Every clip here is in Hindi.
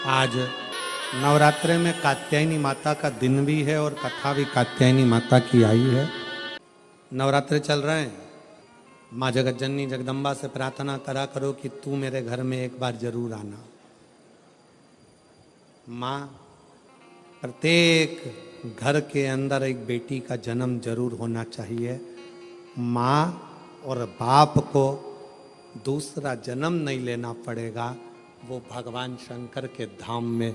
आज नवरात्रे में कात्यायनी माता का दिन भी है और कथा भी कात्यायनी माता की आई है। नवरात्रे चल रहे हैं। माँ जगत जननी जगदम्बा से प्रार्थना करा करो कि तू मेरे घर में एक बार जरूर आना। माँ, प्रत्येक घर के अंदर एक बेटी का जन्म जरूर होना चाहिए। माँ और बाप को दूसरा जन्म नहीं लेना पड़ेगा। वो भगवान शंकर के धाम में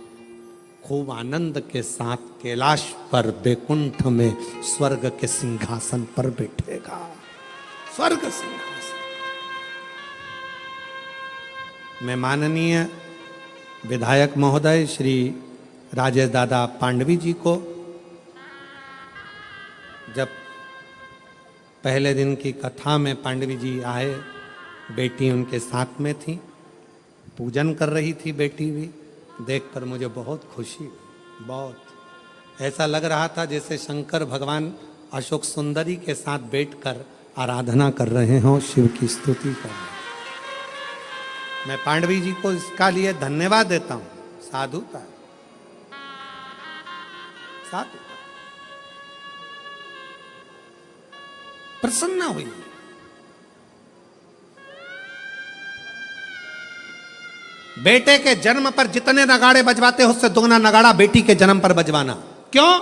खूब आनंद के साथ कैलाश पर बैकुंठ में स्वर्ग के सिंहासन पर बैठेगा। स्वर्ग सिंहासन। मैं माननीय विधायक महोदय श्री राजेश दादा पांडवी जी को जब पहले दिन की कथा में पांडवी जी आए, बेटी उनके साथ में थी, पूजन कर रही थी बेटी भी, देखकर मुझे बहुत खुशी हुई। बहुत ऐसा लग रहा था जैसे शंकर भगवान अशोक सुंदरी के साथ बैठकर आराधना कर रहे हों, शिव की स्तुति कर रहे हैं। मैं पांडवी जी को इसका लिए धन्यवाद देता हूं। साधु का साधु प्रसन्न हुई। बेटे के जन्म पर जितने नगाड़े बजवाते हो उससे दुगना नगाड़ा बेटी के जन्म पर बजवाना। क्यों?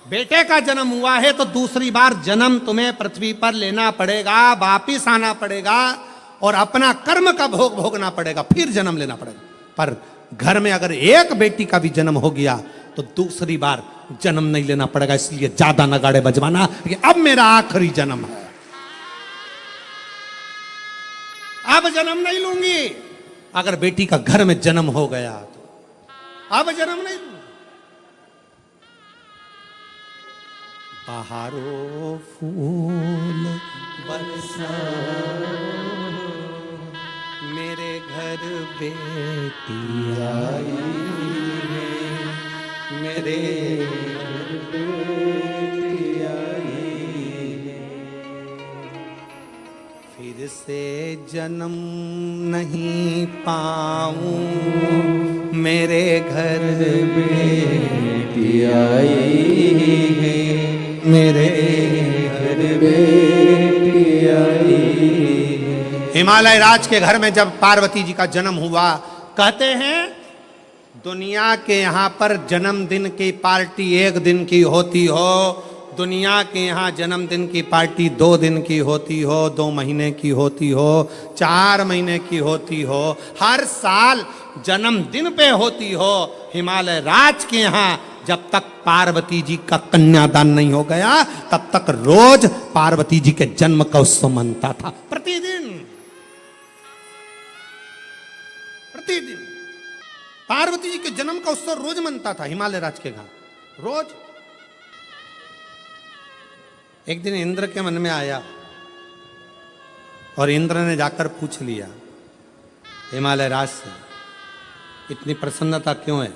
बेटे का जन्म हुआ है तो दूसरी बार जन्म तुम्हें पृथ्वी पर लेना पड़ेगा, वापिस आना पड़ेगा और अपना कर्म का भोग भोगना पड़ेगा, फिर जन्म लेना पड़ेगा। पर घर में अगर एक बेटी का भी जन्म हो गया तो दूसरी बार जन्म नहीं लेना पड़ेगा। इसलिए ज्यादा नगाड़े बजवाना कि अब मेरा आखिरी जन्म है, अब जन्म नहीं लूंगी। अगर बेटी का घर में जन्म हो गया तो अब जन्म नहीं लूंगी। बहारो फूल बरसा मेरे घर बेटी आई है, मेरे घर बेटी आई है। फिर से जन्म नहीं पाऊं, मेरे घर बेटी आई है, मेरे घर बेटी आई है। हिमालय राज के घर में जब पार्वती जी का जन्म हुआ, कहते हैं दुनिया के यहाँ पर जन्मदिन की पार्टी एक दिन की होती हो, दुनिया के यहाँ जन्मदिन की पार्टी 2 दिन की होती हो, 2 महीने की होती हो, 4 महीने की होती हो, हर साल जन्मदिन पे होती हो। हिमालय राज के यहाँ जब तक पार्वती जी का कन्यादान नहीं हो गया तब तक रोज पार्वती जी के जन्म का उत्सव मनता था। प्रतिदिन प्रतिदिन पार्वती जी के जन्म का उत्सव रोज मनता था हिमालय राज के घर, रोज। एक दिन इंद्र के मन में आया और इंद्र ने जाकर पूछ लिया हिमालय राज से, इतनी प्रसन्नता क्यों है?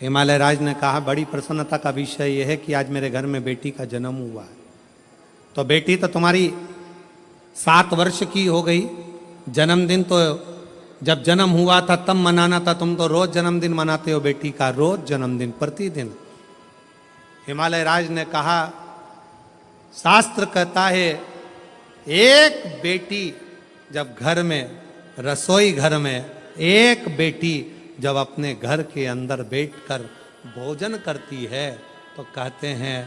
हिमालय राज ने कहा, बड़ी प्रसन्नता का विषय यह है कि आज मेरे घर में बेटी का जन्म हुआ है। तो बेटी तो तुम्हारी 7 वर्ष की हो गई, जन्मदिन तो जब जन्म हुआ था तब मनाना था, तुम तो रोज जन्मदिन मनाते हो बेटी का, रोज जन्मदिन, प्रतिदिन। हिमालय राज ने कहा, शास्त्र कहता है एक बेटी जब घर में, रसोई घर में एक बेटी जब अपने घर के अंदर बैठकर भोजन करती है तो कहते हैं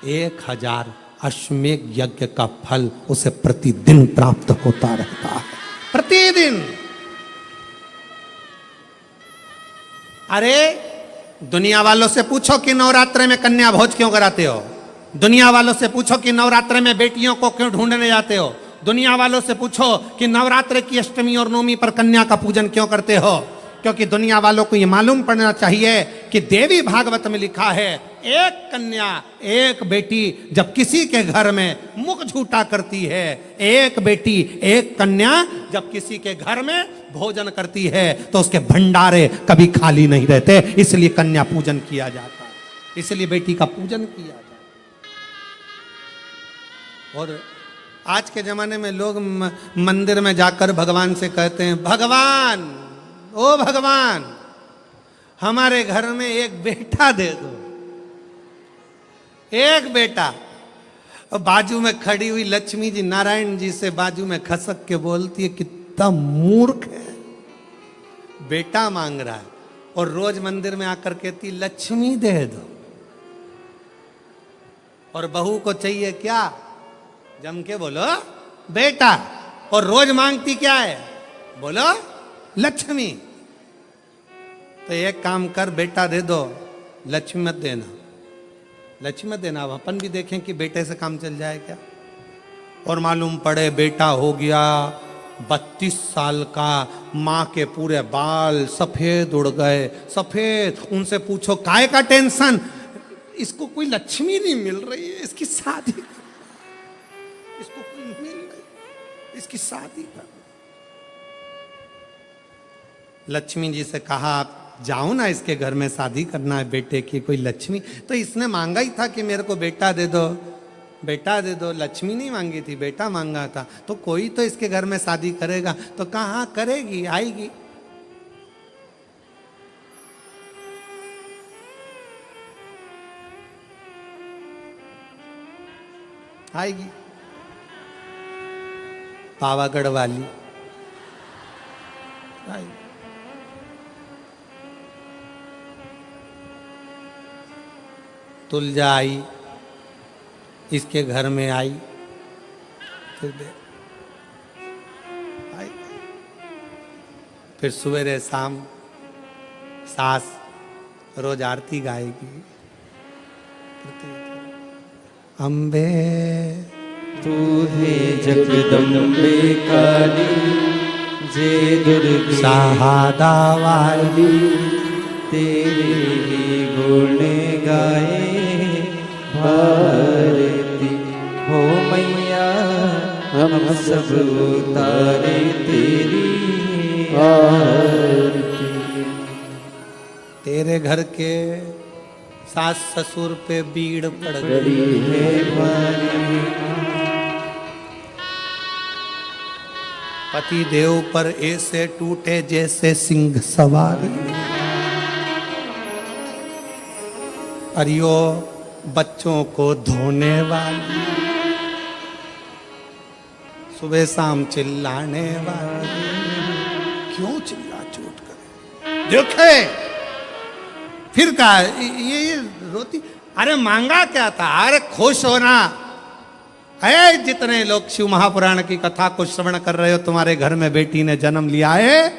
1000 अश्वमेध यज्ञ का फल उसे प्रतिदिन प्राप्त होता रहता है, प्रतिदिन। अरे दुनिया वालों से पूछो कि नवरात्रे में कन्या भोज क्यों कराते हो? दुनिया वालों से पूछो कि नवरात्रे में बेटियों को क्यों ढूंढने जाते हो? दुनिया वालों से पूछो कि नवरात्रे की अष्टमी और नवमी पर कन्या का पूजन क्यों करते हो? क्योंकि दुनिया वालों को ये मालूम पड़ना चाहिए कि देवी भागवत में लिखा है, एक कन्या एक बेटी जब किसी के घर में मुख झूठा करती है, एक बेटी एक कन्या जब किसी के घर में भोजन करती है तो उसके भंडारे कभी खाली नहीं रहते। इसलिए कन्या पूजन किया जाता है, इसलिए बेटी का पूजन किया जाता है। और आज के जमाने में लोग मंदिर में जाकर भगवान से कहते हैं, भगवान, ओ भगवान, हमारे घर में एक बेटा दे दो, एक बेटा। और बाजू में खड़ी हुई लक्ष्मी जी नारायण जी से बाजू में खसक के बोलती है, कितना मूर्ख है, बेटा मांग रहा है। और रोज मंदिर में आकर कहती लक्ष्मी दे दो। और बहू को चाहिए क्या? जम के बोलो बेटा। और रोज मांगती क्या है? बोलो लक्ष्मी। तो एक काम कर, बेटा दे दो, लक्ष्मी मत देना, लक्ष्मी मत देना। अब अपन भी देखें कि बेटे से काम चल जाए क्या। और मालूम पड़े बेटा हो गया 32 साल का, माँ के पूरे बाल सफेद उड़ गए, सफेद। उनसे पूछो काय का टेंशन? इसको कोई लक्ष्मी नहीं मिल रही है, इसकी शादी कर, इसको कोई मिल रही, इसकी शादी कर। लक्ष्मी जी से कहा आप जाओ ना, इसके घर में शादी करना है बेटे की, कोई लक्ष्मी। तो इसने मांगा ही था कि मेरे को बेटा दे दो, बेटा दे दो। लक्ष्मी नहीं मांगी थी, बेटा मांगा था। तो कोई तो इसके घर में शादी करेगा। तो कहाँ करेगी, आएगी। आएगी पावागढ़ वाली आएगी। तुलजा आई, इसके घर में आई, फिर सवेरे शाम सास रोज आरती गाएगी। अम्बे तू है जगदम्बे काली, जय दुर्गे सहादा वाली, तेरे ही गुण गाए भारती। हो मैया हम सब उतारे तेरी आरती। तेरे घर के सास ससुर पे बीड़ पड़ गई बड़ी है भारी, पति देव पर ऐसे टूटे जैसे सिंह सवारी। अरियो बच्चों को धोने वाली, सुबह शाम चिल्लाने वाली। क्यों चिल्ला चोट करे? देखे फिर कहा ये रोती। अरे मांगा क्या था? अरे खुश होना है। जितने लोग शिव महापुराण की कथा को श्रवण कर रहे हो, तुम्हारे घर में बेटी ने जन्म लिया है,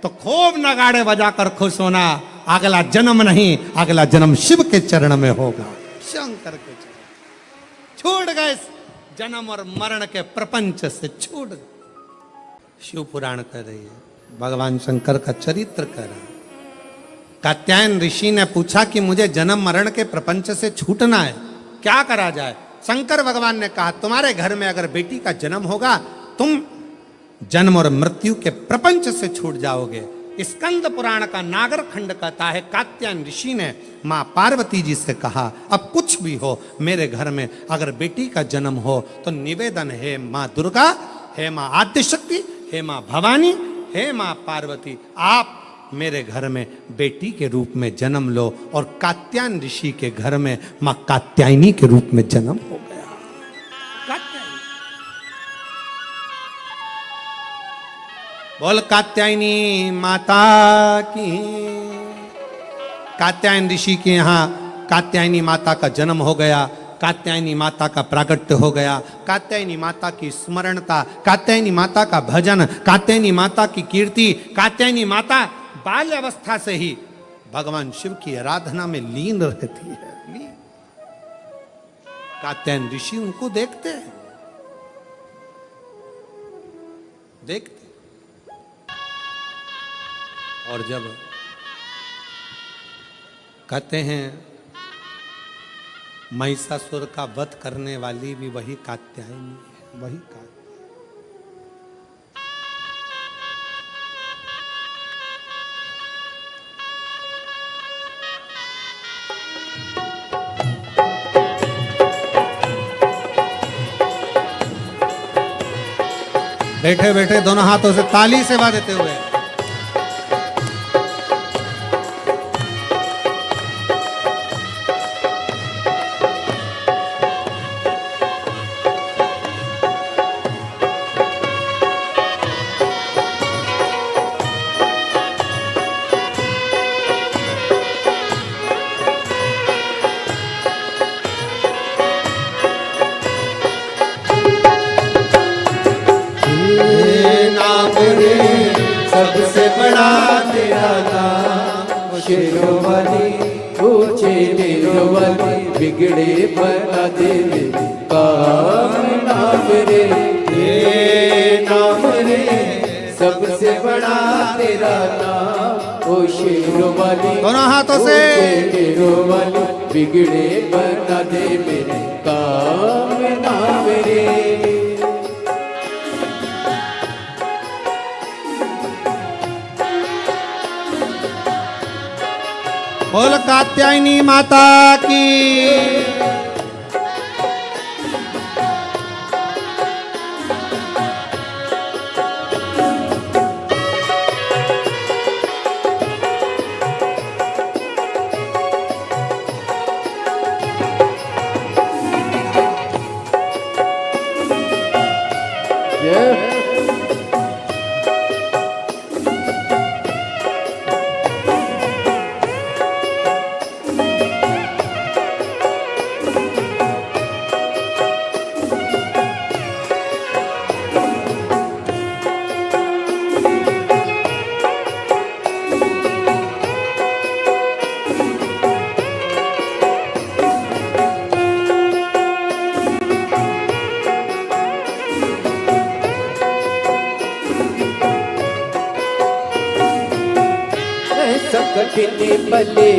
तो खूब नगाड़े बजाकर खुश होना। अगला जन्म नहीं, अगला जन्म शिव के चरण में होगा, शंकर के चरण। छोड़ गए जन्म और मरण के प्रपंच से, छोड़। शिव पुराण कर रही है, भगवान शंकर का चरित्र कर रहा है। कात्यायन ऋषि ने पूछा कि मुझे जन्म मरण के प्रपंच से छूटना है, क्या करा जाए? शंकर भगवान ने कहा तुम्हारे घर में अगर बेटी का जन्म होगा, तुम जन्म और मृत्यु के प्रपंच से छूट जाओगे। स्कंद पुराण का नागर खंड कहता है, कात्यायन ऋषि ने मां पार्वती जी से कहा अब कुछ भी हो, मेरे घर में अगर बेटी का जन्म हो तो निवेदन है मां दुर्गा, हे मां आद्यशक्ति, हे मां भवानी, हे मां पार्वती, आप मेरे घर में बेटी के रूप में जन्म लो। और कात्यायन ऋषि के घर में मां कात्यायनी के रूप में जन्म हो गया। कात्यायनी, बोल कात्यायनी माता की। कात्यायन ऋषि के यहाँ कात्यायनी माता का जन्म हो गया, कात्यायनी माता का प्रागट्य हो गया, कात्यायनी माता की स्मरणता, कात्यायनी माता का भजन, कात्यायनी माता की कीर्ति। कात्यायनी माता बाल्य अवस्था से ही भगवान शिव की आराधना में लीन रहती है। कात्यायन ऋषि उनको देखते हैं, देखते। और जब कहते हैं महिषासुर का वध करने वाली भी वही कात्यायनी है, वही कात्यायनी। बैठे बैठे दोनों हाथों से ताली सेवा देते हुए सबसे बड़ा तेरा नाम। शेरों वाली ऊंचे डेरों वाली बिगड़े बना दे मेरे काम नाम रे, ये नाम रे सबसे बड़ा तेरा नाम। ओ शेरों वाली दोनों हाथों से ऊंचे डेरों वाली बिगड़े बना दे मेरे काम नाम रे। बोल कात्यायनी माता की। कठिन पले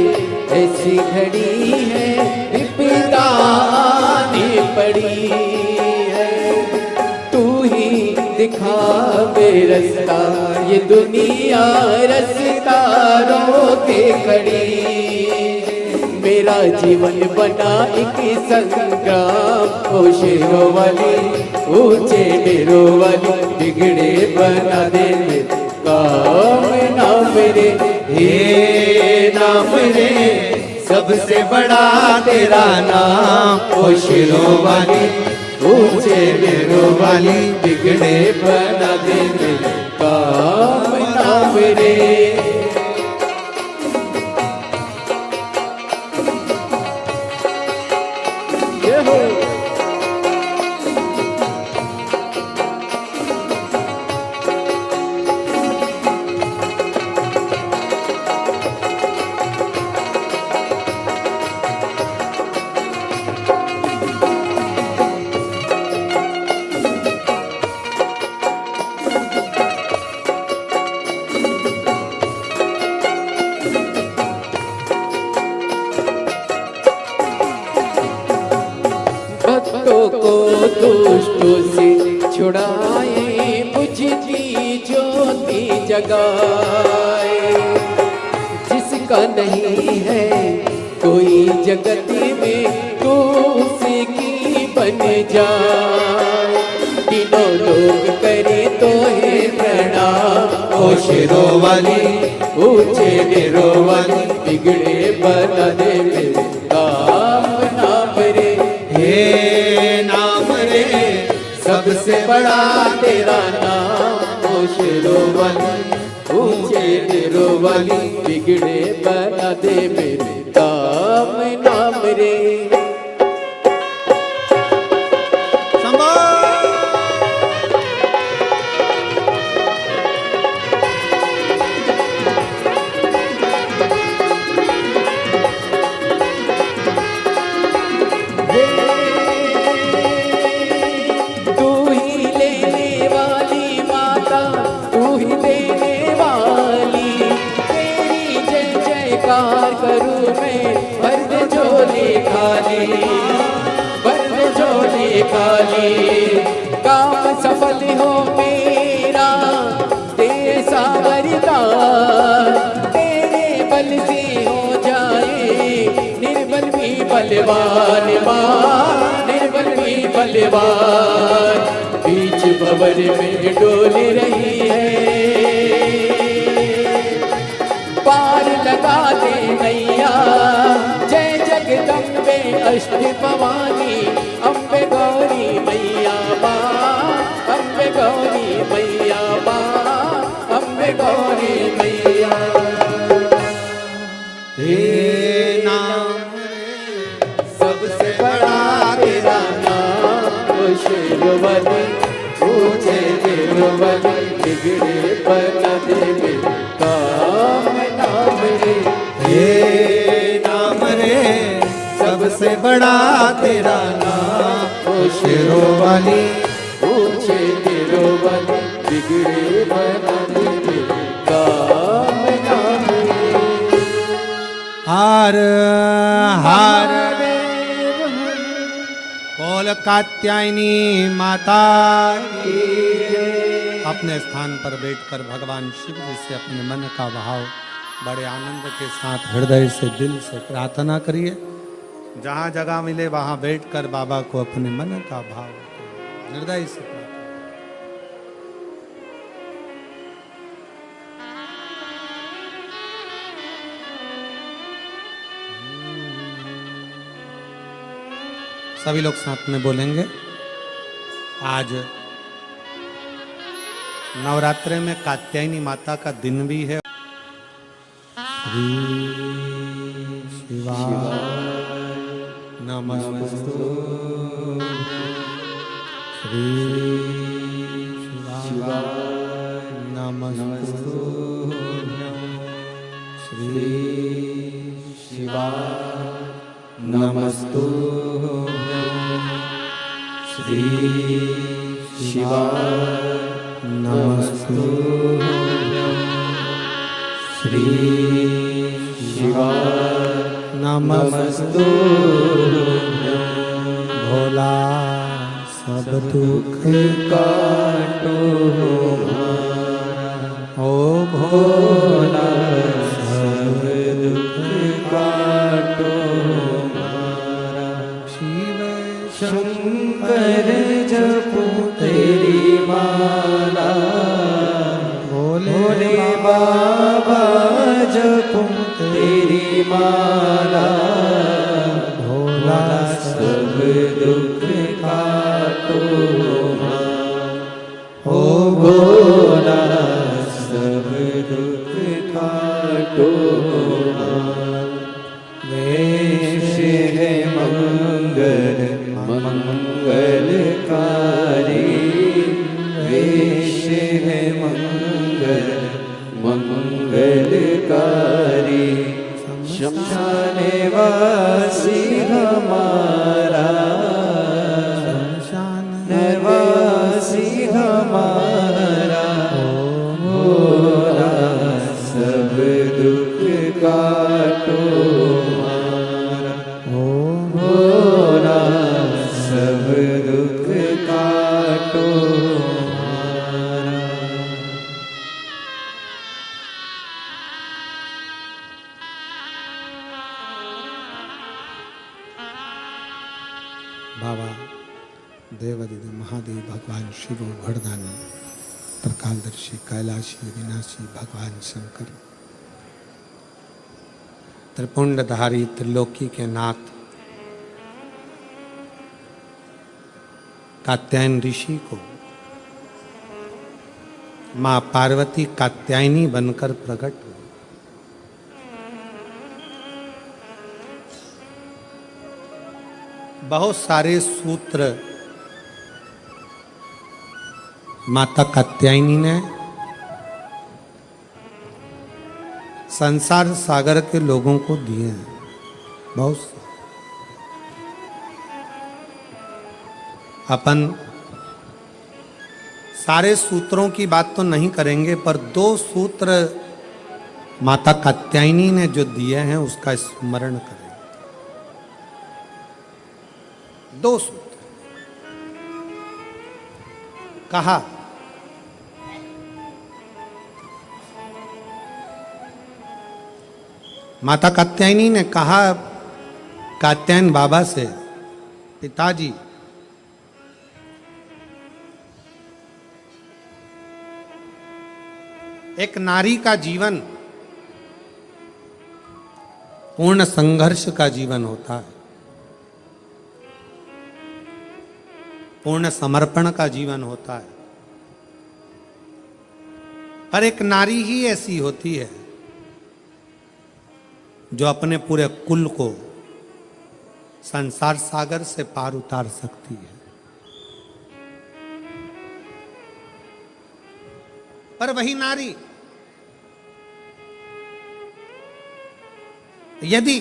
ऐसी घड़ी है विपदा आनी पड़ी है, तू ही दिखा बे रास्ता ये दुनिया रास्ता रोके खड़ी। मेरा जीवन बना एक संग्राम। ओ शेरों वाली ऊंचे डेरों वाली बिगड़े बना दे मेरे काम नाम रे, हे नाम रे सबसे बड़ा तेरा नाम। ओ शेरों वाली ऊंचे डेरों वाली बिगड़े बना दे मेरे काम नाम रे। भक्तों को दुष्टों से छुड़ाए, बुझती ज्योति जगाए। जिसका नहीं है कोई जगत में तो उसी की बन जाए। तीनों लोग करे तो है प्रणाम। ओ शेरों वाली ऊंचे डेरों वाली बिगड़े बना दे मेरे काम नाम रे, हे नाम रे सबसे बड़ा तेरा नाम। ओ शेरों वाली ऊंचे डेरों वाली बिगड़े बना दे मेरे काम नाम रे। करूं मैं भर झोली खाली, भर झोली खाली। काम सफल हो मेरा तेरे सावरदार, तेरे बल से हो जाए निर्बल भी बलवान मां, निर्बल भी बलवान। बीच भंवर में डोल रही है, पार लगा दे नैया। जय जगदम्बे अष्ट भवानी, अम्बे गौरी मैया माँ, अम्बे गौरी मैया माँ, अम्बे गौरी मैया। हे नाम सबसे बड़ा तेरा नाम। शेरों वाली ऊंचे डेरों वाली बिगड़े बना दे से बड़ा तेरा नाम ओ शेरों वाली। ऊंचे तेरो वाली बिगड़े बना दे मेरे काम ना मेरे। हार हार बोल कात्यायनी माता की। अपने स्थान पर बैठकर भगवान शिव जी से अपने मन का भाव बड़े आनंद के साथ हृदय से दिल से प्रार्थना करिए। जहाँ जगह मिले वहाँ बैठकर बाबा को अपने मन का भाव हृदय से प्रार्थना। सभी लोग साथ में बोलेंगे। आज नवरात्रे में कात्यायनी माता का दिन भी है। श्री शिवाय नमस्तु। श्री शिवाय नमस्तु। श्री शिवाय नमस्तु। श्री शिवाय नमस्तु। श्री शिवाय नमस्तु। भोला सब दुख काटो ओ भोला सब दुख काटो। शिव शंकर जपो तेरी माला। भोले बाबा जपो तेरी माला। भोला सब दुख काटो ओ भोला सब दुख काटो। वेश है मंगल मंगलकारी। वेश है मंगल मंगलकारी। शमशान वासी हमारा। शमशान वासी हमारा। भोला सब दुख काटो हमारा। भोला सब दुख काटो हमारा। बाबा देवादिदेव महादेव भगवान शिव भरदानी त्रिकालदर्शी कैलाशी विनाशी भगवान शंकर त्रिपुंडधारी त्रिलोकी के नाथ कात्यायन ऋषि को मां पार्वती कात्यायनी बनकर प्रकट हुई। बहुत सारे सूत्र माता कात्यायनी ने संसार सागर के लोगों को दिए हैं। बहुत से अपन सारे सूत्रों की बात तो नहीं करेंगे, पर दो सूत्र माता कात्यायनी ने जो दिए हैं उसका स्मरण करें। दो सूत्र कहा, माता कात्यायनी ने कहा कात्यायन बाबा से, पिताजी एक नारी का जीवन पूर्ण संघर्ष का जीवन होता है, पूर्ण समर्पण का जीवन होता है। पर एक नारी ही ऐसी होती है जो अपने पूरे कुल को संसार सागर से पार उतार सकती है। पर वही नारी यदि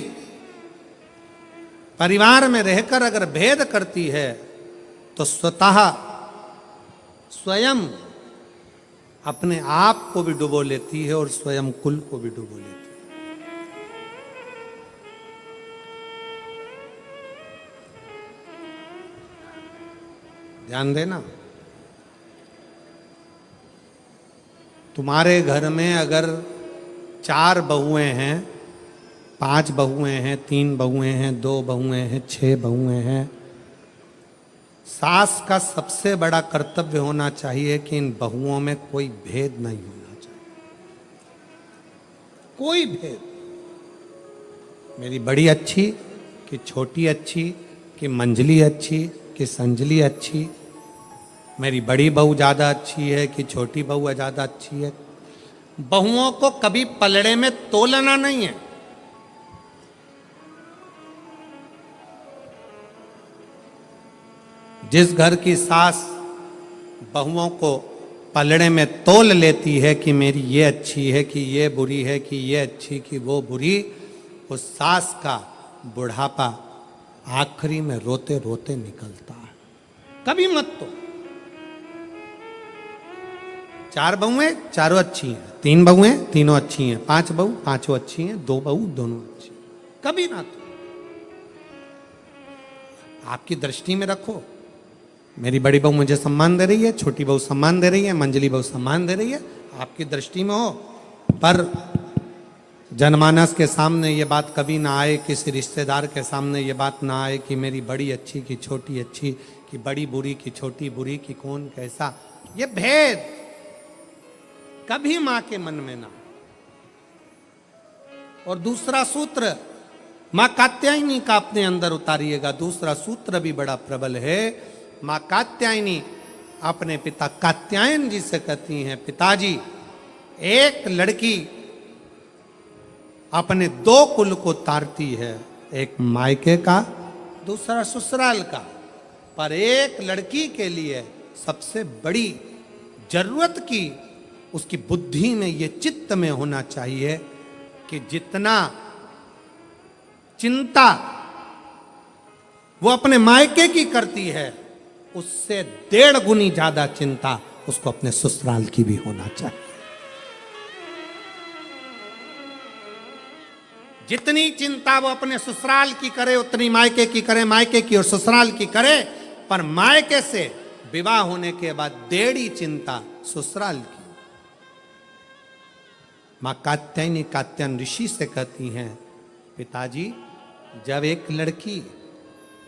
परिवार में रहकर अगर भेद करती है तो स्वयं अपने आप को भी डुबो लेती है और स्वयं कुल को भी डुबो लेती है। ध्यान देना, तुम्हारे घर में अगर 4 बहुएं हैं, 5 बहुएं हैं, 3 बहुएं हैं, 2 बहुएं हैं, 6 बहुएं हैं, सास का सबसे बड़ा कर्तव्य होना चाहिए कि इन बहुओं में कोई भेद नहीं होना चाहिए। कोई भेद, मेरी बड़ी अच्छी कि छोटी अच्छी कि मंजली अच्छी कि संजली अच्छी, मेरी बड़ी बहू ज्यादा अच्छी है कि छोटी बहू ज्यादा अच्छी है। बहुओं को कभी पलड़े में तोलना नहीं है। जिस घर की सास बहुओं को पलड़े में तोल लेती है कि मेरी ये अच्छी है कि ये बुरी है कि ये अच्छी कि वो बुरी, उस सास का बुढ़ापा आखिरी में रोते रोते निकलता है। कभी मत तो 4 बहुएं चारों अच्छी हैं, 3 बहुएं तीनों अच्छी हैं, 5 बहू पांचों अच्छी हैं, 2 बहू दोनों अच्छी हैं, कभी ना तो। आपकी दृष्टि में रखो, मेरी बड़ी बहू मुझे सम्मान दे रही है, छोटी बहू सम्मान दे रही है, मंजली बहू सम्मान दे रही है, आपकी दृष्टि में हो। पर जनमानस के सामने ये बात कभी ना आए, किसी रिश्तेदार के सामने ये बात ना आए कि मेरी बड़ी अच्छी कि छोटी अच्छी, कि बड़ी बुरी कि छोटी बुरी, कि कौन कैसा, ये भेद कभी मां के मन में ना। और दूसरा सूत्र मां कात्यायनी का अपने अंदर उतारिएगा। दूसरा सूत्र भी बड़ा प्रबल है। मां कात्यायनी अपने पिता कात्यायन जी से कहती हैं, पिताजी, एक लड़की अपने 2 कुल को तारती है, एक मायके का दूसरा ससुराल का, पर एक लड़की के लिए सबसे बड़ी जरूरत की उसकी बुद्धि में, ये चित्त में होना चाहिए कि जितना चिंता वो अपने मायके की करती है, उससे 1.5 गुनी ज्यादा चिंता उसको अपने ससुराल की भी होना चाहिए। जितनी चिंता वो अपने ससुराल की करे उतनी मायके की करे, मायके की और ससुराल की करे, पर मायके से विवाह होने के बाद 1.5 चिंता ससुराल की। मां कात्यायनी कात्यायन ऋषि से कहती हैं, पिताजी, जब एक लड़की,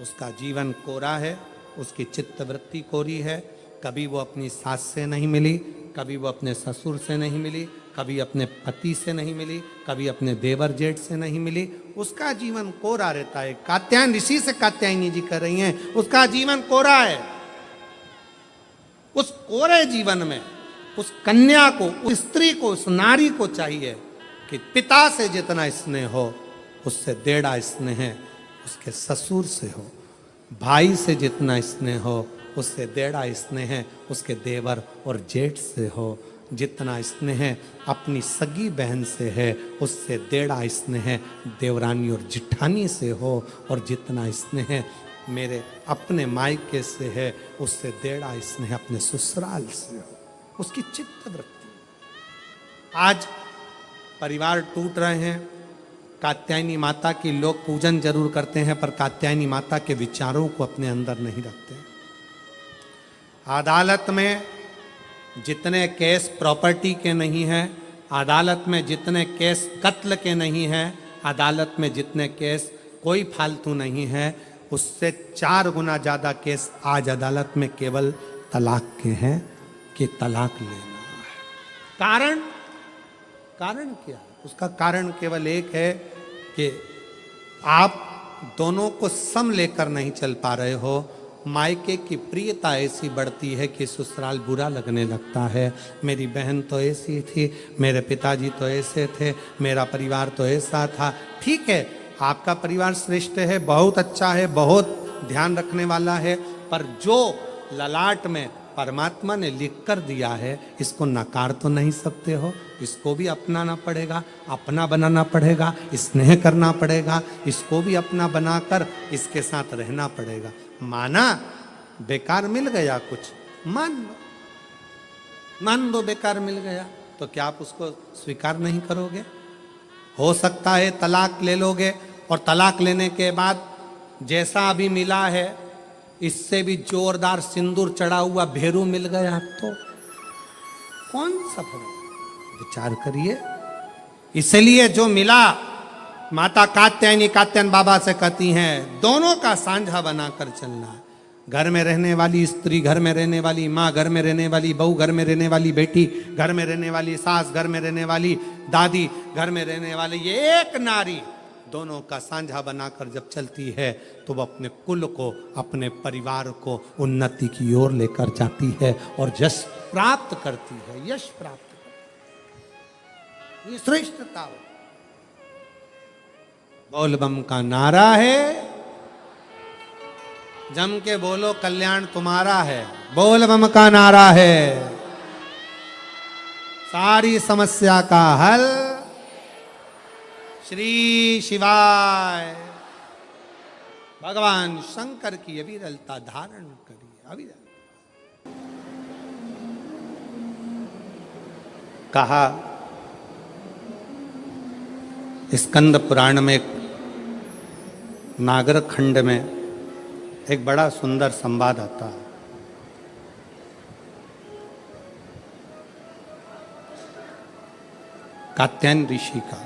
उसका जीवन कोरा है, उसकी चित्तवृत्ति कोरी है, कभी वो अपनी सास से नहीं मिली, कभी वो अपने ससुर से नहीं मिली, कभी अपने पति से नहीं मिली, कभी अपने देवर जेठ से नहीं मिली, उसका जीवन कोरा रहता है। कात्यायन ऋषि से कात्यायनी जी कर रही हैं, उसका जीवन कोरा है। उस कोरे जीवन में उस कन्या को, उस स्त्री को, उस नारी को चाहिए कि पिता से जितना स्नेह हो उससे 1.5 स्नेह उसके ससुर से हो, भाई से जितना स्नेह हो उससे 1.5 स्नेह उसके देवर और जेठ से हो, जितना स्नेह अपनी सगी बहन से है उससे 1.5 स्नेह देवरानी और जिठानी से हो, और जितना स्नेह मेरे अपने मायके से है उससे 1.5 स्नेह अपने ससुराल से हो। उसकी चित्त वृत्ति। आज परिवार टूट रहे हैं। कात्यायनी माता की लोग पूजन जरूर करते हैं, पर कात्यायनी माता के विचारों को अपने अंदर नहीं रखते। अदालत में जितने केस प्रॉपर्टी के नहीं हैं, अदालत में जितने केस कत्ल के नहीं हैं, अदालत में जितने केस कोई फालतू नहीं है, उससे 4 गुना ज़्यादा केस आज अदालत में केवल तलाक के हैं कि तलाक लेना है। कारण क्या है? उसका कारण केवल एक है कि आप दोनों को सम लेकर नहीं चल पा रहे हो। मायके की प्रियता ऐसी बढ़ती है कि ससुराल बुरा लगने लगता है। मेरी बहन तो ऐसी थी, मेरे पिताजी तो ऐसे थे, मेरा परिवार तो ऐसा था। ठीक है, आपका परिवार श्रेष्ठ है, बहुत अच्छा है, बहुत ध्यान रखने वाला है, पर जो ललाट में परमात्मा ने लिख कर दिया है, इसको नकार तो नहीं सकते हो, इसको भी अपनाना पड़ेगा, अपना बनाना पड़ेगा, स्नेह करना पड़ेगा, इसको भी अपना बनाकर इसके साथ रहना पड़ेगा। माना बेकार मिल गया कुछ, मान लो बेकार मिल गया, तो क्या आप उसको स्वीकार नहीं करोगे? हो सकता है तलाक ले लोगे और तलाक लेने के बाद जैसा अभी मिला है इससे भी जोरदार सिंदूर चढ़ा हुआ भेरू मिल गया तो कौन सा फर्क? विचार करिए। इसलिए जो मिला, माता कात्यायनी कात्यायन बाबा से कहती हैं, दोनों का सांझा बनाकर चलना है। घर में रहने वाली स्त्री, घर में रहने वाली माँ, घर में रहने वाली बहू, घर में रहने वाली बेटी, घर में रहने वाली सास, घर में रहने वाली दादी, घर में रहने वाली ये एक नारी, दोनों का सांझा बनाकर जब चलती है तो वो अपने कुल को, अपने परिवार को उन्नति की ओर लेकर जाती है और यश प्राप्त करती है, यश प्राप्त करती है। ये श्रेष्ठता बोल बम का नारा है, जम के बोलो कल्याण तुम्हारा है। बोल बम का नारा है, सारी समस्या का हल श्री शिवाय। भगवान शंकर की अविरलता धारण करिए। अविरल कहा स्कंद पुराण में, नागर खंड में एक बड़ा सुंदर संवाद आता है। कात्यायन ऋषि का।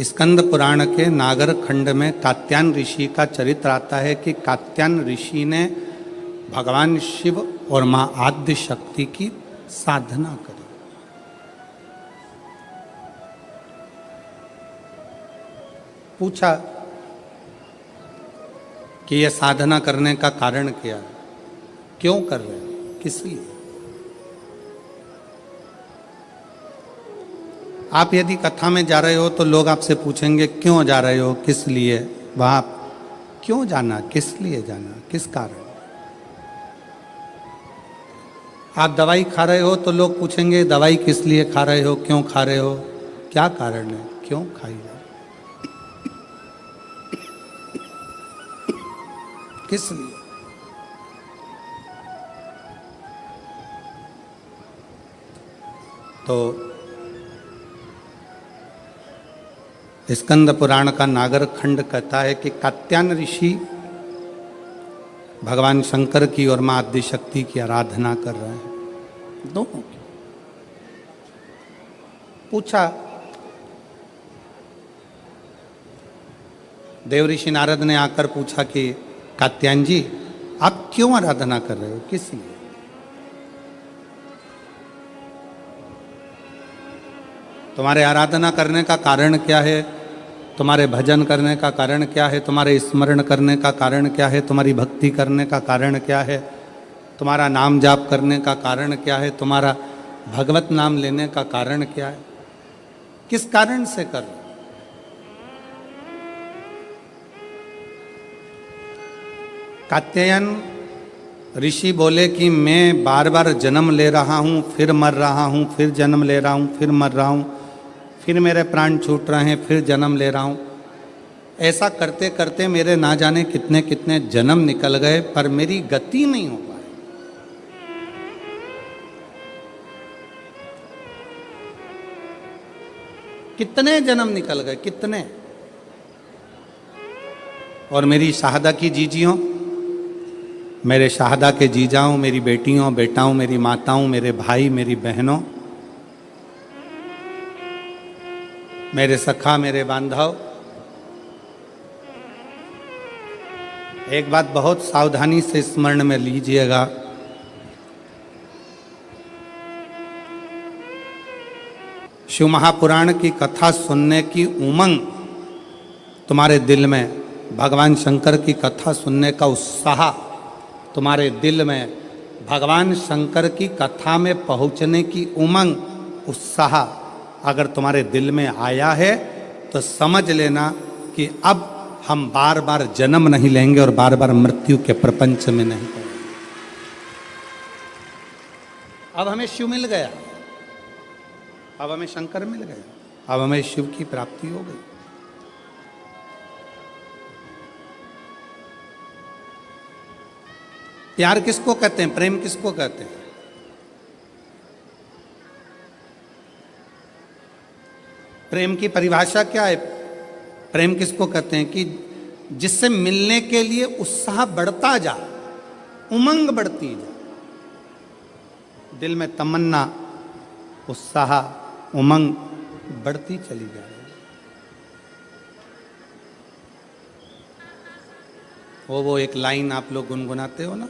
स्कंद पुराण के नागर खंड में कात्यायन ऋषि का चरित्र आता है कि कात्यायन ऋषि ने भगवान शिव और मां आद्य शक्ति की साधना करी। पूछा कि यह साधना करने का कारण क्या है, क्यों कर रहे हो, किस लिए? आप यदि कथा में जा रहे हो तो लोग आपसे पूछेंगे क्यों जा रहे हो, किस लिए? वहां क्यों जाना, किस लिए जाना, किस कारण? आप दवाई खा रहे हो तो लोग पूछेंगे दवाई किस लिए खा रहे हो, क्यों खा रहे हो, क्या कारण है, क्यों खाई है, किस लिए? तो स्कंद पुराण का नागर खंड कहता है कि कात्यायन ऋषि भगवान शंकर की और मां आद्य शक्ति की आराधना कर रहे हैं, दोनों की। पूछा, देव ऋषि नारद ने आकर पूछा कि कात्यायन जी आप क्यों आराधना कर रहे हो, किस लिए? तुम्हारे आराधना करने का कारण क्या है, तुम्हारे भजन करने का कारण क्या है, तुम्हारे स्मरण करने का कारण क्या है, तुम्हारी भक्ति करने का कारण क्या है, तुम्हारा नाम जाप करने का कारण क्या है, तुम्हारा भगवत नाम लेने का कारण क्या है, किस कारण से कर रहे? कात्यायन ऋषि बोले कि मैं बार बार जन्म ले रहा हूँ, फिर मर रहा हूँ, फिर जन्म ले रहा हूँ, फिर मर रहा हूँ, फिर मेरे प्राण छूट रहे हैं, फिर जन्म ले रहा हूँ। ऐसा करते करते मेरे ना जाने कितने कितने जन्म निकल गए, पर मेरी गति नहीं हो पाई। कितने जन्म निकल गए, कितने। और मेरी शाहदा की जीजियों, मेरे शाहदा के जीजाओं, मेरी बेटियों बेटाओं, मेरी माताओं, मेरे भाई, मेरी बहनों, मेरे सखा, मेरे बांधव, एक बात बहुत सावधानी से स्मरण में लीजिएगा। शिव महापुराण की कथा सुनने की उमंग तुम्हारे दिल में, भगवान शंकर की कथा सुनने का उत्साह तुम्हारे दिल में, भगवान शंकर की कथा में पहुंचने की उमंग, उत्साह अगर तुम्हारे दिल में आया है तो समझ लेना कि अब हम बार बार जन्म नहीं लेंगे और बार बार मृत्यु के प्रपंच में नहीं पड़ेंगे। अब हमें शिव मिल गया, अब हमें शंकर मिल गया, अब हमें शिव की प्राप्ति हो गई। प्यार किसको कहते हैं, प्रेम किसको कहते हैं? प्रेम की परिभाषा क्या है? प्रेम किसको कहते हैं कि जिससे मिलने के लिए उत्साह बढ़ता जा, उमंग बढ़ती जा, दिल में तमन्ना, उत्साह, उमंग बढ़ती चली जा रही है। वो एक लाइन आप लोग गुनगुनाते हो ना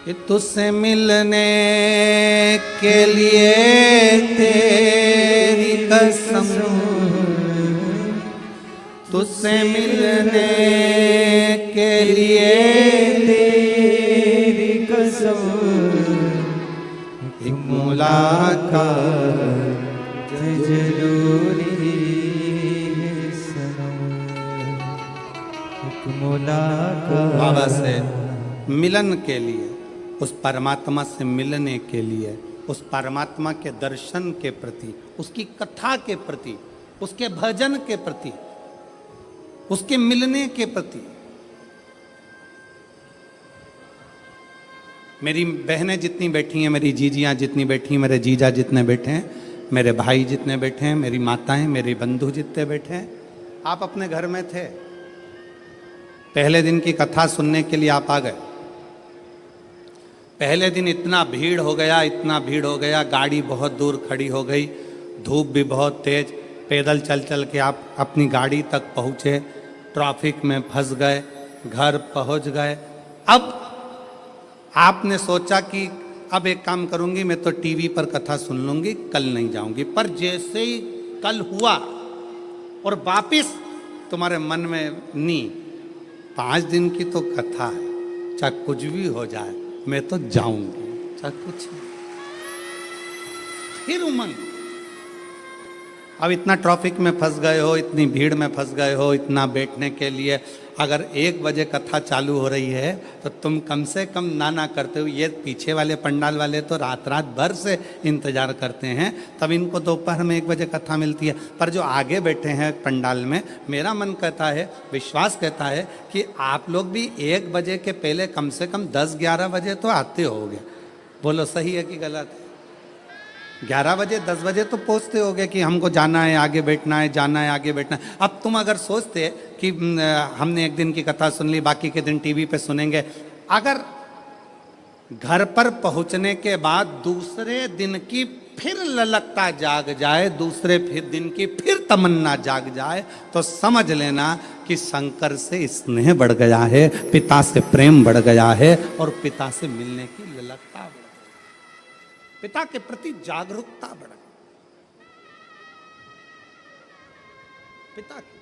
कि तुझसे मिलने के लिए तेरी कसम, तुझसे मिलने के लिए तेरी कसम, एक मुलाकात जरूरी है सनम, एक मुलाकात। बाबा से मिलन के लिए, उस परमात्मा से मिलने के लिए, उस परमात्मा के दर्शन के प्रति, उसकी कथा के प्रति, उसके भजन के प्रति, उसके मिलने के प्रति। मेरी बहनें जितनी बैठी हैं, मेरी जीजियाँ जितनी बैठी हैं, मेरे जीजा जितने बैठे हैं, मेरे भाई जितने बैठे हैं, मेरी माताएं, मेरे बंधु जितने बैठे हैं, आप अपने घर में थे, पहले दिन की कथा सुनने के लिए आप आ गए। पहले दिन इतना भीड़ हो गया, इतना भीड़ हो गया, गाड़ी बहुत दूर खड़ी हो गई, धूप भी बहुत तेज, पैदल चल चल के आप अपनी गाड़ी तक पहुँचे, ट्रैफिक में फंस गए, घर पहुँच गए। अब आपने सोचा कि अब एक काम करूँगी, मैं तो टीवी पर कथा सुन लूँगी, कल नहीं जाऊँगी। पर जैसे ही कल हुआ और वापिस तुम्हारे मन में नी 5 दिन की तो कथा है, चाहे कुछ भी हो जाए मैं तो जाऊंगी, चाहे कुछ। फिर उमंग, अब इतना ट्रैफिक में फंस गए हो, इतनी भीड़ में फंस गए हो, इतना बैठने के लिए अगर 1 बजे कथा चालू हो रही है तो तुम कम से कम ना करते हो। ये पीछे वाले पंडाल वाले तो रात रात भर से इंतजार करते हैं, तब इनको दोपहर में 1 बजे कथा मिलती है। पर जो आगे बैठे हैं पंडाल में, मेरा मन कहता है, विश्वास कहता है कि आप लोग भी 1 बजे के पहले कम से कम 10-11 बजे तो आते होगे। बोलो सही है कि गलत है? 11 बजे 10 बजे तो पहुंचते होगे कि हमको जाना है, आगे बैठना है, जाना है, आगे बैठना है। अब तुम अगर सोचते कि हमने 1 दिन की कथा सुन ली, बाकी के दिन टीवी पे सुनेंगे, अगर घर पर पहुंचने के बाद दूसरे दिन की फिर ललकता जाग जाए, दूसरे फिर दिन की फिर तमन्ना जाग जाए, तो समझ लेना कि शंकर से स्नेह बढ़ गया है, पिता से प्रेम बढ़ गया है और पिता से मिलने की ललकता बढ़ गई, पिता के प्रति जागरूकता बढ़ गई। पिता की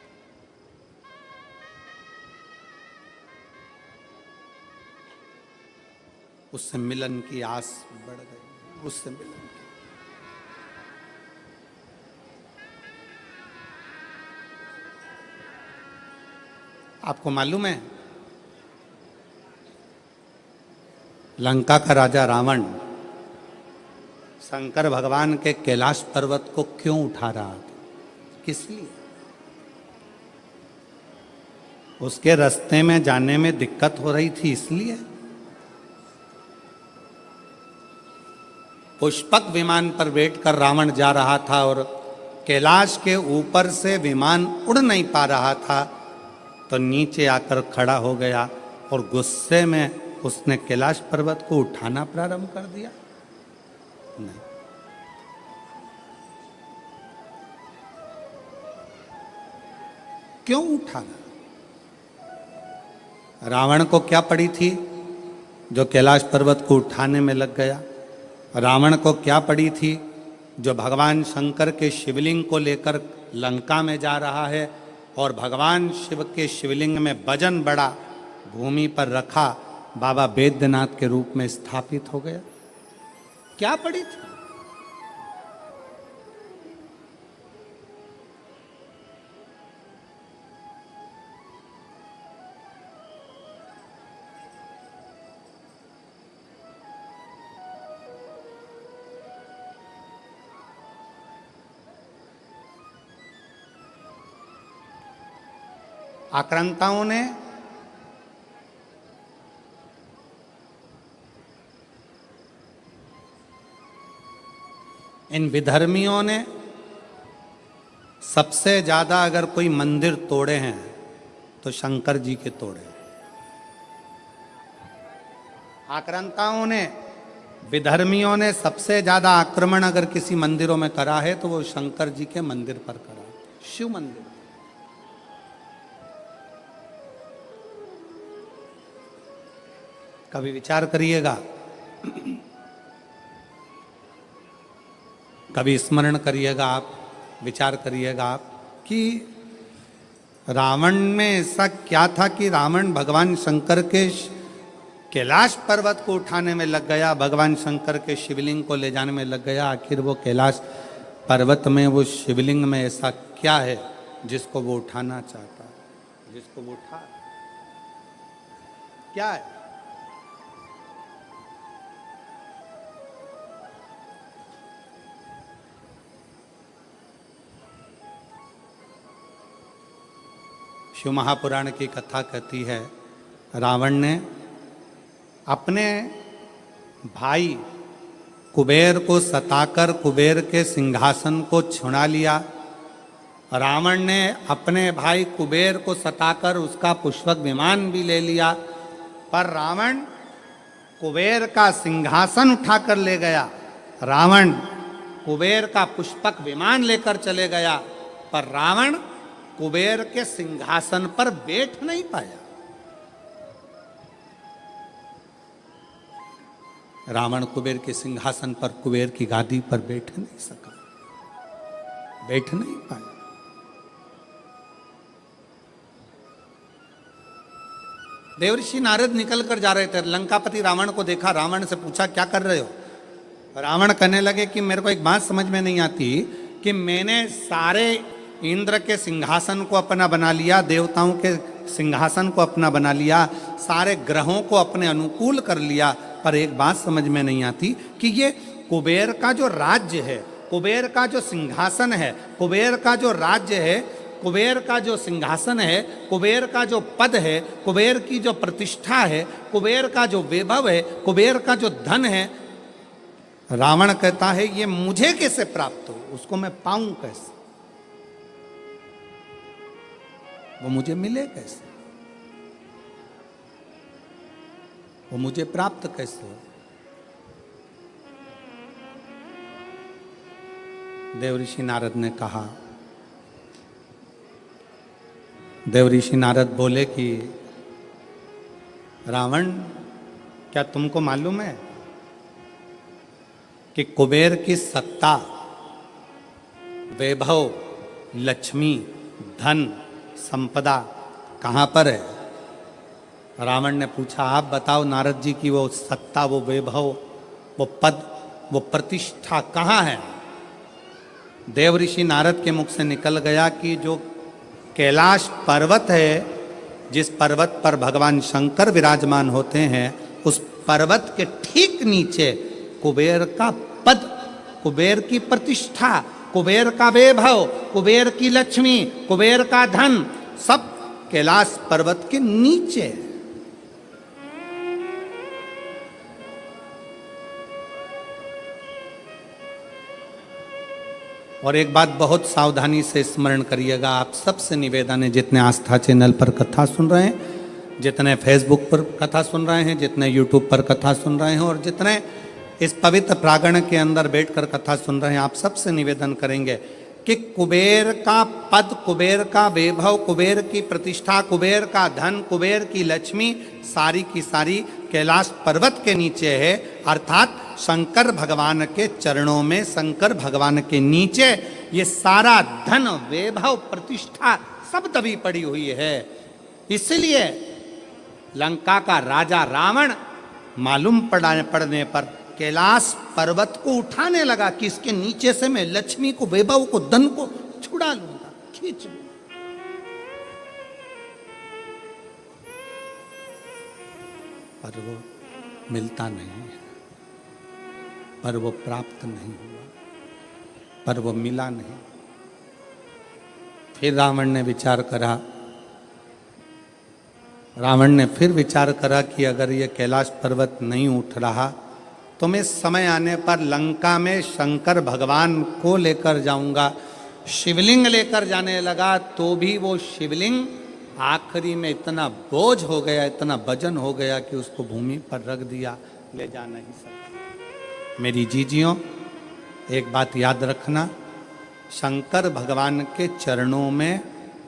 उससे मिलन की आस बढ़ गई, उससे मिलन की। आपको मालूम है लंका का राजा रावण शंकर भगवान के कैलाश पर्वत को क्यों उठा रहा था? किस लिए? उसके रास्ते में जाने में दिक्कत हो रही थी, इसलिए। पुष्पक विमान पर बैठकर रावण जा रहा था और कैलाश के ऊपर से विमान उड़ नहीं पा रहा था, तो नीचे आकर खड़ा हो गया और गुस्से में उसने कैलाश पर्वत को उठाना प्रारंभ कर दिया। नहीं, क्यों उठाना? रावण को क्या पड़ी थी जो कैलाश पर्वत को उठाने में लग गया? रावण को क्या पड़ी थी जो भगवान शंकर के शिवलिंग को लेकर लंका में जा रहा है और भगवान शिव के शिवलिंग में वजन बड़ा भूमि पर रखा, बाबा बैद्यनाथ के रूप में स्थापित हो गया? क्या पड़ी थी? आक्रांताओं ने इन विधर्मियों ने सबसे ज्यादा अगर कोई मंदिर तोड़े हैं तो शंकर जी के तोड़े। आक्रांताओं ने, विधर्मियों ने सबसे ज्यादा आक्रमण अगर किसी मंदिरों में करा है तो वो शंकर जी के मंदिर पर करा, शिव मंदिर। कभी विचार करिएगा, कभी स्मरण करिएगा आप, विचार करिएगा आप कि रावण में ऐसा क्या था कि रावण भगवान शंकर के कैलाश पर्वत को उठाने में लग गया, भगवान शंकर के शिवलिंग को ले जाने में लग गया। आखिर वो कैलाश पर्वत में, वो शिवलिंग में ऐसा क्या है जिसको वो उठाना चाहता है, जिसको वो उठा, क्या है? शिव महापुराण की कथा कहती है, रावण ने अपने भाई कुबेर को सताकर कुबेर के सिंहासन को छुड़ा लिया। रावण ने अपने भाई कुबेर को सताकर उसका पुष्पक विमान भी ले लिया, पर रावण कुबेर का सिंहासन उठाकर ले गया। रावण कुबेर का पुष्पक विमान लेकर चले गया, पर रावण कुबेर के सिंहासन पर बैठ नहीं पाया। रावण कुबेर के सिंहासन पर, कुबेर की गादी पर बैठ नहीं सका, बैठ नहीं पाया। देवर्षि नारद निकल कर जा रहे थे, लंकापति रावण को देखा, रावण से पूछा क्या कर रहे हो? रावण कहने लगे कि मेरे को एक बात समझ में नहीं आती कि मैंने सारे इंद्र के सिंहासन को अपना बना लिया, देवताओं के सिंहासन को अपना बना लिया, सारे ग्रहों को अपने अनुकूल कर लिया, पर एक बात समझ में नहीं आती कि ये कुबेर का जो राज्य है, कुबेर का जो सिंहासन है, कुबेर का जो राज्य है, कुबेर का जो सिंहासन है, कुबेर का जो पद है, कुबेर की जो प्रतिष्ठा है, कुबेर का जो वैभव है, कुबेर का जो धन है, रावण कहता है ये मुझे कैसे प्राप्त हो, उसको मैं पाऊं कैसे, वो मुझे मिले कैसे, वो मुझे प्राप्त कैसे हो? देवऋषि नारद ने कहा, देवऋषि नारद बोले कि रावण, क्या तुमको मालूम है कि कुबेर की सत्ता, वैभव, लक्ष्मी, धन, संपदा कहाँ पर है? रावण ने पूछा, आप बताओ नारद जी की वो सत्ता, वो वैभव, वो पद, वो प्रतिष्ठा कहाँ है? देवऋषि नारद के मुख से निकल गया कि जो कैलाश पर्वत है, जिस पर्वत पर भगवान शंकर विराजमान होते हैं, उस पर्वत के ठीक नीचे कुबेर का पद, कुबेर की प्रतिष्ठा, कुबेर का वैभव, कुबेर की लक्ष्मी, कुबेर का धन, सब कैलाश पर्वत के नीचे। और एक बात बहुत सावधानी से स्मरण करिएगा, आप सबसे निवेदन है, जितने आस्था चैनल पर कथा सुन रहे हैं, जितने फेसबुक पर कथा सुन रहे हैं, जितने यूट्यूब पर कथा सुन रहे हैं, और जितने इस पवित्र प्रांगण के अंदर बैठकर कथा सुन रहे हैं, आप सबसे निवेदन करेंगे कि कुबेर का पद, कुबेर का वैभव, कुबेर की प्रतिष्ठा, कुबेर का धन, कुबेर की लक्ष्मी सारी की सारी कैलाश पर्वत के नीचे है, अर्थात शंकर भगवान के चरणों में, शंकर भगवान के नीचे ये सारा धन, वैभव, प्रतिष्ठा सब दबी पड़ी हुई है। इसलिए लंका का राजा रावण मालूम पड़ने पर कैलाश पर्वत को उठाने लगा कि इसके नीचे से मैं लक्ष्मी को, वैभव को, धन को छुड़ा लूंगा, खींच लूंगा। पर वो मिलता नहीं है, पर वो प्राप्त नहीं हुआ, पर वो मिला नहीं। फिर रावण ने विचार करा रावण ने फिर विचार करा कि अगर ये कैलाश पर्वत नहीं उठ रहा तो मैं समय आने पर लंका में शंकर भगवान को लेकर जाऊंगा। शिवलिंग लेकर जाने लगा तो भी वो शिवलिंग आखिरी में इतना बोझ हो गया, इतना वजन हो गया कि उसको भूमि पर रख दिया, ले जा नहीं सका। मेरी जीजियों, एक बात याद रखना, शंकर भगवान के चरणों में,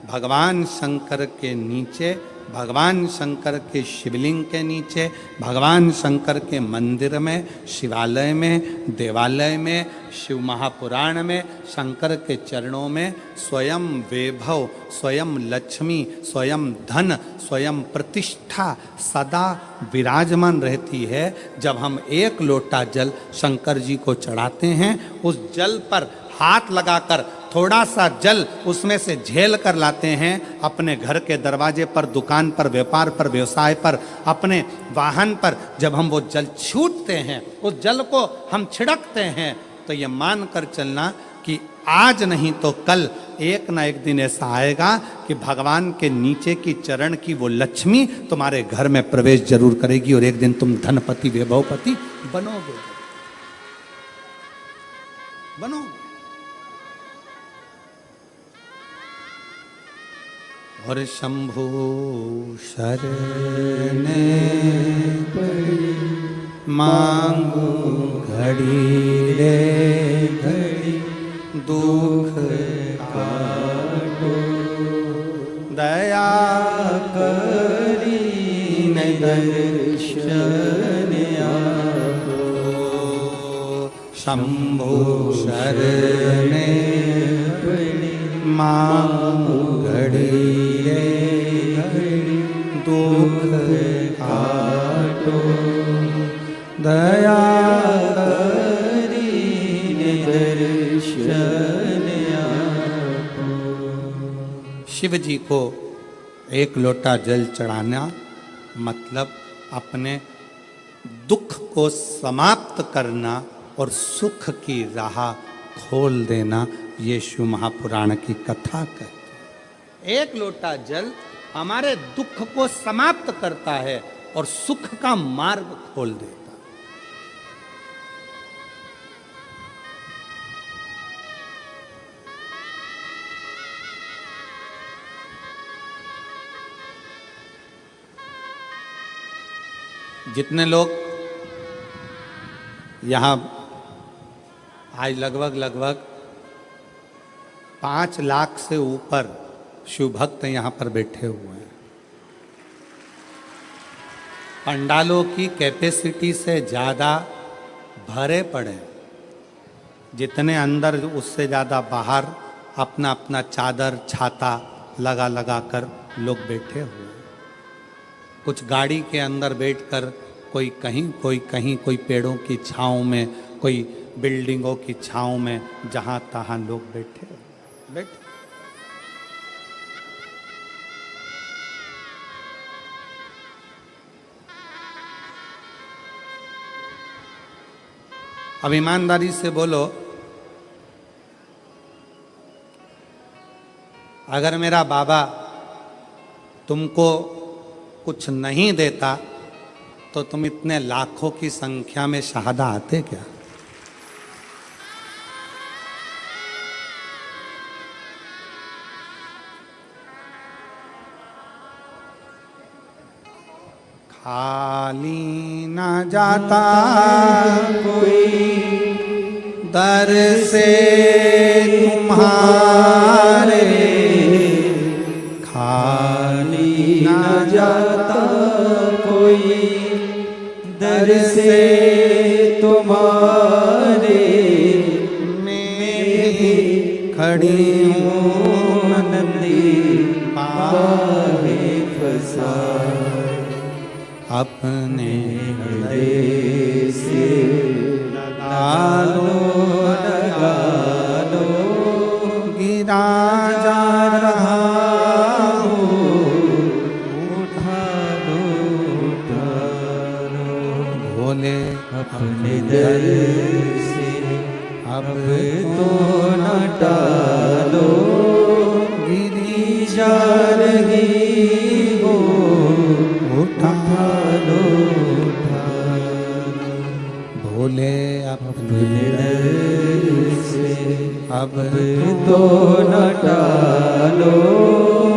भगवान शंकर के नीचे, भगवान शंकर के शिवलिंग के नीचे, भगवान शंकर के मंदिर में, शिवालय में, देवालय में, शिव महापुराण में, शंकर के चरणों में स्वयं वैभव, स्वयं लक्ष्मी, स्वयं धन, स्वयं प्रतिष्ठा सदा विराजमान रहती है। जब हम एक लोटा जल शंकर जी को चढ़ाते हैं, उस जल पर हाथ लगाकर थोड़ा सा जल उसमें से झेल कर लाते हैं, अपने घर के दरवाजे पर, दुकान पर, व्यापार पर, व्यवसाय पर, अपने वाहन पर जब हम वो जल छूटते हैं, उस जल को हम छिड़कते हैं, तो ये मान कर चलना कि आज नहीं तो कल एक ना एक दिन ऐसा आएगा कि भगवान के नीचे की चरण की वो लक्ष्मी तुम्हारे घर में प्रवेश जरूर करेगी और एक दिन तुम धनपति वैभवपति बनोगे। और शंभु शरणे मांगू घड़ी रे घड़ी, दुख काटो दया करी न दर्शन आपो। शंभु शरणे मांगू घड़ी दुख काटो दया करी दर्शन आपो। शिव जी को एक लोटा जल चढ़ाना मतलब अपने दुख को समाप्त करना और सुख की राह खोल देना, ये शिव महापुराण की कथा कहती है। एक लोटा जल हमारे दुख को समाप्त करता है और सुख का मार्ग खोल देता है। जितने लोग यहाँ आज लगभग 5 लाख से ऊपर शिव भक्त यहाँ पर बैठे हुए हैं। पंडालों की कैपेसिटी से ज़्यादा भरे पड़े, जितने अंदर उससे ज़्यादा बाहर अपना अपना चादर छाता लगा लगा कर लोग बैठे हुए हैं। कुछ गाड़ी के अंदर बैठकर कोई कहीं, कोई पेड़ों की छाँव में, कोई बिल्डिंगों की छाँव में, जहाँ तहाँ लोग बैठे। अब ईमानदारी से बोलो, अगर मेरा बाबा तुमको कुछ नहीं देता तो तुम इतने लाखों की संख्या में शहादा आते क्या? खाली ना जाता कोई दर से तुम्हारे, खाली ना जाता कोई दर से तुम्हारे। मैं खड़ी हूँ नदी पावे फसा, अपने हृदय से लगा लो, गिरा जा रहा हूँ, उठा लो भोले अपने दर से, अब तो न टालो, गिरी जा रही हो भूले अपने दर से अब तो न टालो,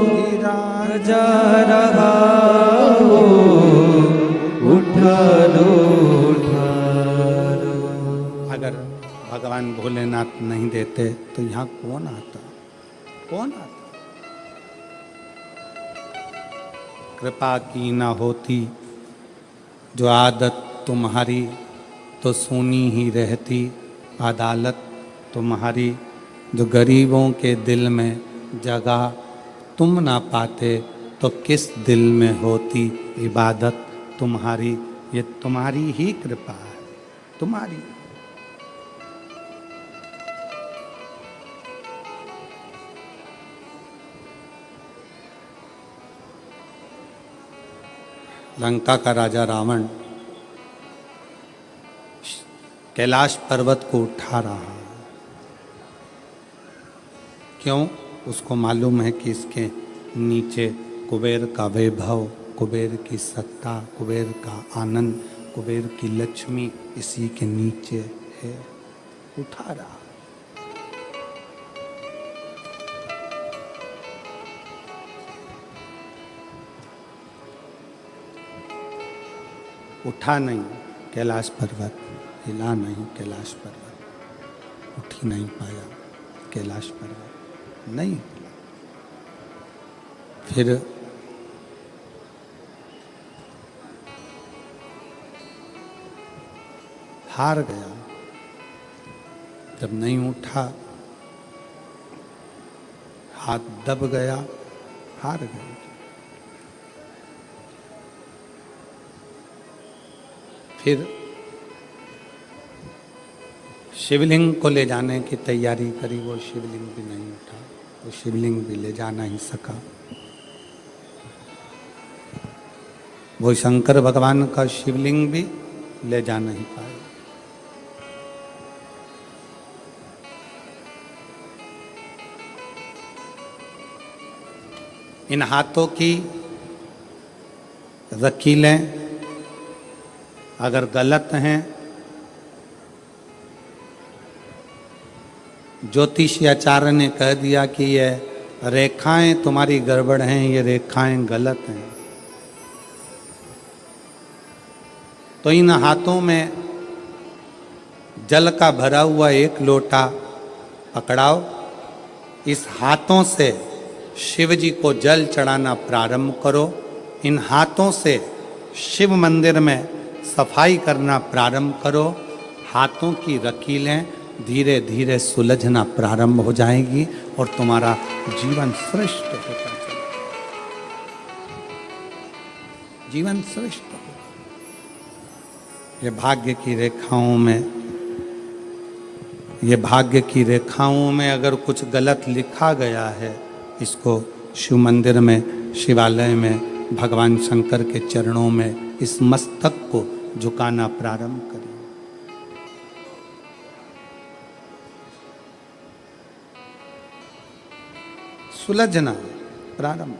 गिरा जा रहा हो, उठा लो उठा लो। अगर भगवान भोलेनाथ नहीं देते तो यहाँ कौन आता, कौन आता? कृपा की ना होती जो आदत तुम्हारी, तो सोनी ही रहती अदालत तुम्हारी। जो गरीबों के दिल में जगह तुम ना पाते, तो किस दिल में होती इबादत तुम्हारी। ये तुम्हारी ही कृपा है, तुम्हारी। लंका का राजा रावण कैलाश पर्वत को उठा रहा है। क्यों? उसको मालूम है कि इसके नीचे कुबेर का वैभव, कुबेर की सत्ता, कुबेर का आनंद, कुबेर की लक्ष्मी इसी के नीचे है। उठा रहा। उठा नहीं कैलाश पर्वत, हिला नहीं कैलाश पर्वत, उठ ही नहीं पाया कैलाश पर्वत, नहीं हिला। फिर हार गया। जब नहीं उठा, हाथ दब गया, हार गया। फिर शिवलिंग को ले जाने की तैयारी करी, वो शिवलिंग भी नहीं उठा, वो शिवलिंग भी ले जा नहीं सका। वो शंकर भगवान का शिवलिंग भी ले जा नहीं पाए। इन हाथों की रकीलें अगर गलत हैं, ज्योतिषाचार्य ने कह दिया कि ये रेखाएं तुम्हारी गड़बड़ हैं, ये रेखाएं गलत हैं, तो इन हाथों में जल का भरा हुआ एक लोटा पकड़ाओ। इस हाथों से शिव जी को जल चढ़ाना प्रारंभ करो। इन हाथों से शिव मंदिर में सफाई करना प्रारंभ करो। हाथों की रकीलें धीरे धीरे सुलझना प्रारंभ हो जाएगी और तुम्हारा जीवन श्रेष्ठ होता चलेगा, जीवन श्रेष्ठ होगा। ये भाग्य की रेखाओं में, ये भाग्य की रेखाओं में अगर कुछ गलत लिखा गया है, इसको शिव मंदिर में, शिवालय में, भगवान शंकर के चरणों में इस मस्तक को झुकाना प्रारंभ करें। सुलझना प्रारंभ।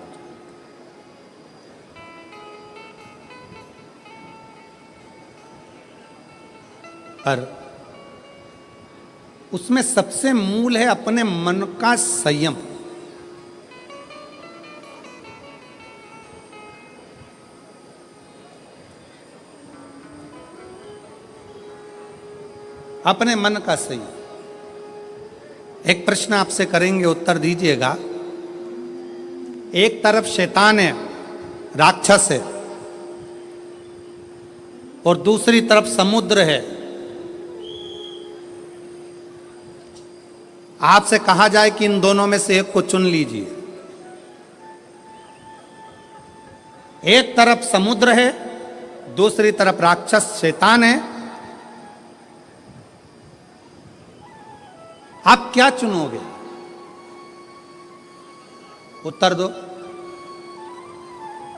पर उसमें सबसे मूल है अपने मन का संयम। अपने मन का संयम। एक प्रश्न आपसे करेंगे, उत्तर दीजिएगा। एक तरफ शैतान है, राक्षस है, और दूसरी तरफ समुद्र है। आपसे कहा जाए कि इन दोनों में से एक को चुन लीजिए। एक तरफ समुद्र है, दूसरी तरफ राक्षस शैतान है। आप क्या चुनोगे? उत्तर दो।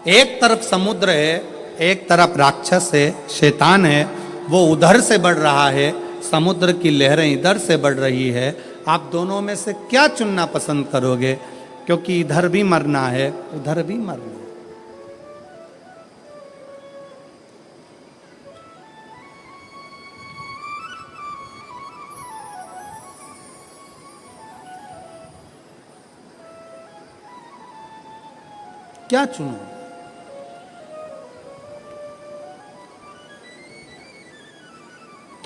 एक तरफ समुद्र है, एक तरफ राक्षस है, शैतान है, वो उधर से बढ़ रहा है, समुद्र की लहरें इधर से बढ़ रही है। आप दोनों में से क्या चुनना पसंद करोगे? क्योंकि इधर भी मरना है, उधर भी मरना है। क्या चुनूं?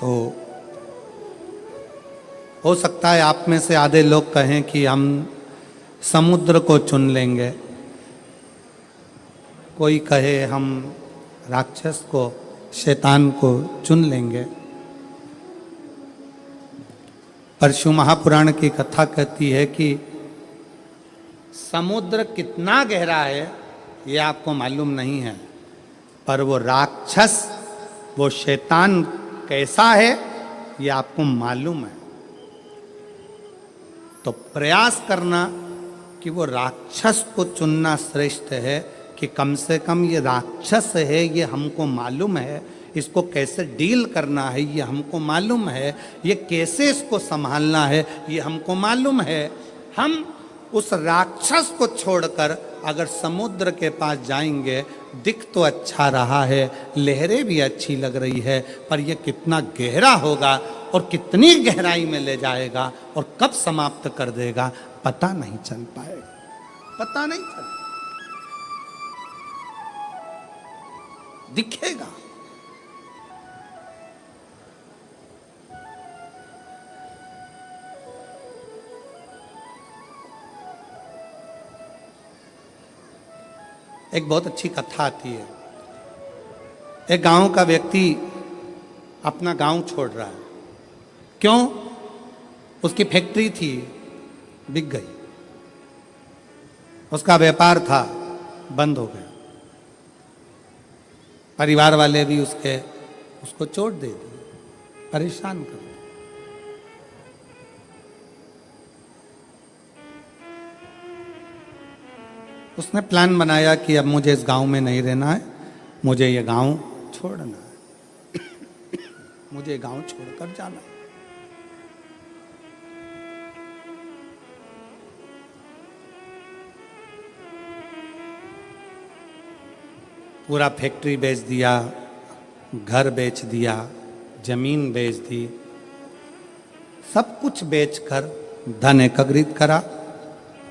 तो हो सकता है आप में से आधे लोग कहें कि हम समुद्र को चुन लेंगे, कोई कहे हम राक्षस को, शैतान को चुन लेंगे। परशु महापुराण की कथा कहती है कि समुद्र कितना गहरा है ये आपको मालूम नहीं है, पर वो राक्षस, वो शैतान कैसा है ये आपको मालूम है। तो प्रयास करना कि वो राक्षस को चुनना श्रेष्ठ है कि कम से कम ये राक्षस है, ये हमको मालूम है, इसको कैसे डील करना है ये हमको मालूम है, ये कैसे इसको संभालना है ये हमको मालूम है। हम उस राक्षस को छोड़कर अगर समुद्र के पास जाएंगे, दिख तो अच्छा रहा है, लहरें भी अच्छी लग रही है, पर यह कितना गहरा होगा और कितनी गहराई में ले जाएगा और कब समाप्त कर देगा पता नहीं चल पाएगा, पता नहीं चल दिखेगा। एक बहुत अच्छी कथा आती है। एक गांव का व्यक्ति अपना गांव छोड़ रहा है। क्यों? उसकी फैक्ट्री थी, बिक गई, उसका व्यापार था, बंद हो गया, परिवार वाले भी उसको चोट दे दी, परेशान कर दिया। उसने प्लान बनाया कि अब मुझे इस गांव में नहीं रहना है, मुझे ये गांव छोड़ना है, मुझे गांव छोड़कर जाना है। पूरा फैक्ट्री बेच दिया, घर बेच दिया, जमीन बेच दी, सब कुछ बेचकर धन एकत्रित करा,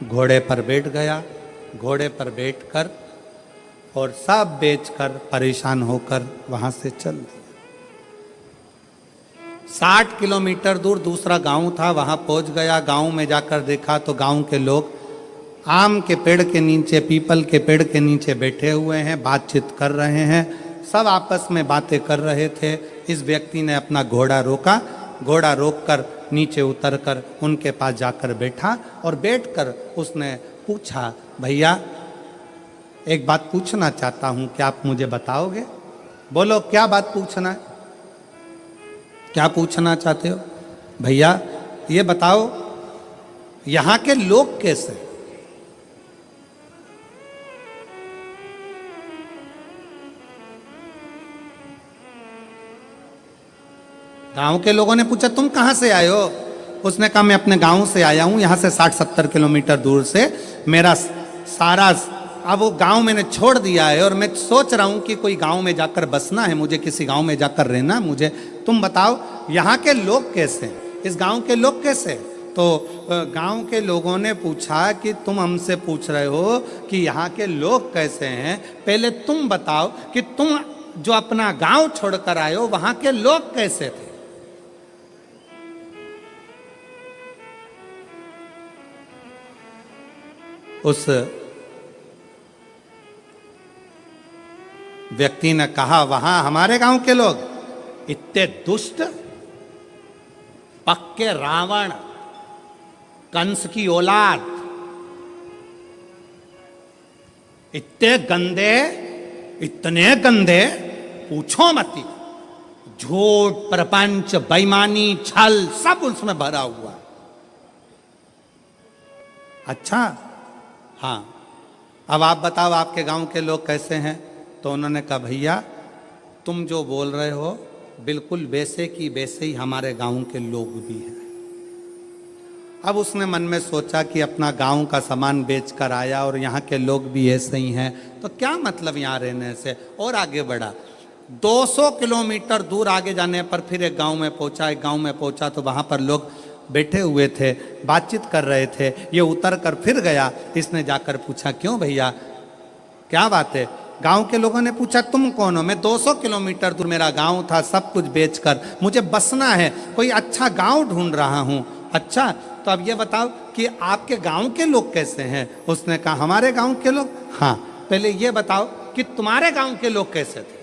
घोड़े पर बैठ गया, घोड़े पर बैठकर और सब बेचकर परेशान होकर वहां से चल दिया। 60 किलोमीटर दूर दूसरा गांव था, वहां पहुंच गया। गांव में जाकर देखा तो गांव के लोग आम के पेड़ के नीचे, पीपल के पेड़ के नीचे बैठे हुए हैं, बातचीत कर रहे हैं, सब आपस में बातें कर रहे थे। इस व्यक्ति ने अपना घोड़ा रोका, घोड़ा रोककर नीचे उतरकर उनके पास जाकर बैठा और बैठकर उसने पूछा, भैया एक बात पूछना चाहता हूं, क्या आप मुझे बताओगे? बोलो क्या बात पूछना है, क्या पूछना चाहते हो? भैया ये बताओ यहां के लोग कैसे? गांव के लोगों ने पूछा तुम कहां से आए हो? उसने कहा मैं अपने गांव से आया हूं, यहां से 60-70 किलोमीटर दूर से। मेरा सारा अब वो गांव मैंने छोड़ दिया है और मैं सोच रहा हूं कि कोई गांव में जाकर बसना है, मुझे किसी गांव में जाकर रहना मुझे। तुम बताओ यहाँ के लोग कैसे, इस गांव के लोग कैसे? तो गांव के लोगों ने पूछा कि तुम हमसे पूछ रहे हो कि यहाँ के लोग कैसे हैं, पहले तुम बताओ कि तुम जो अपना गांव छोड़कर आए हो वहां के लोग कैसे थे? उस व्यक्ति ने कहा वहां हमारे गांव के लोग इतने दुष्ट, पक्के रावण, कंस की औलाद, इतने गंदे, इतने गंदे पूछो मती। झूठ, प्रपंच, बेईमानी, छल सब उसमें भरा हुआ। अच्छा हाँ, अब आप बताओ आपके गांव के लोग कैसे हैं? तो उन्होंने कहा भैया तुम जो बोल रहे हो बिल्कुल वैसे की वैसे ही हमारे गांव के लोग भी हैं। अब उसने मन में सोचा कि अपना गांव का सामान बेचकर आया और यहाँ के लोग भी ऐसे ही हैं, तो क्या मतलब यहाँ रहने से, और आगे बढ़ा। 200 किलोमीटर दूर आगे जाने पर फिर एक गांव में पहुंचा। एक गांव में पहुंचा तो वहाँ पर लोग बैठे हुए थे, बातचीत कर रहे थे। ये उतर कर फिर गया, इसने जाकर पूछा क्यों भैया क्या बात है। गांव के लोगों ने पूछा तुम कौन हो? मैं 200 किलोमीटर दूर मेरा गांव था, सब कुछ बेचकर मुझे बसना है, कोई अच्छा गांव ढूंढ रहा हूं। अच्छा, तो अब ये बताओ कि आपके गांव के लोग कैसे हैं? उसने कहा हमारे गांव के लोग, हाँ पहले ये बताओ कि तुम्हारे गांव के लोग कैसे थे?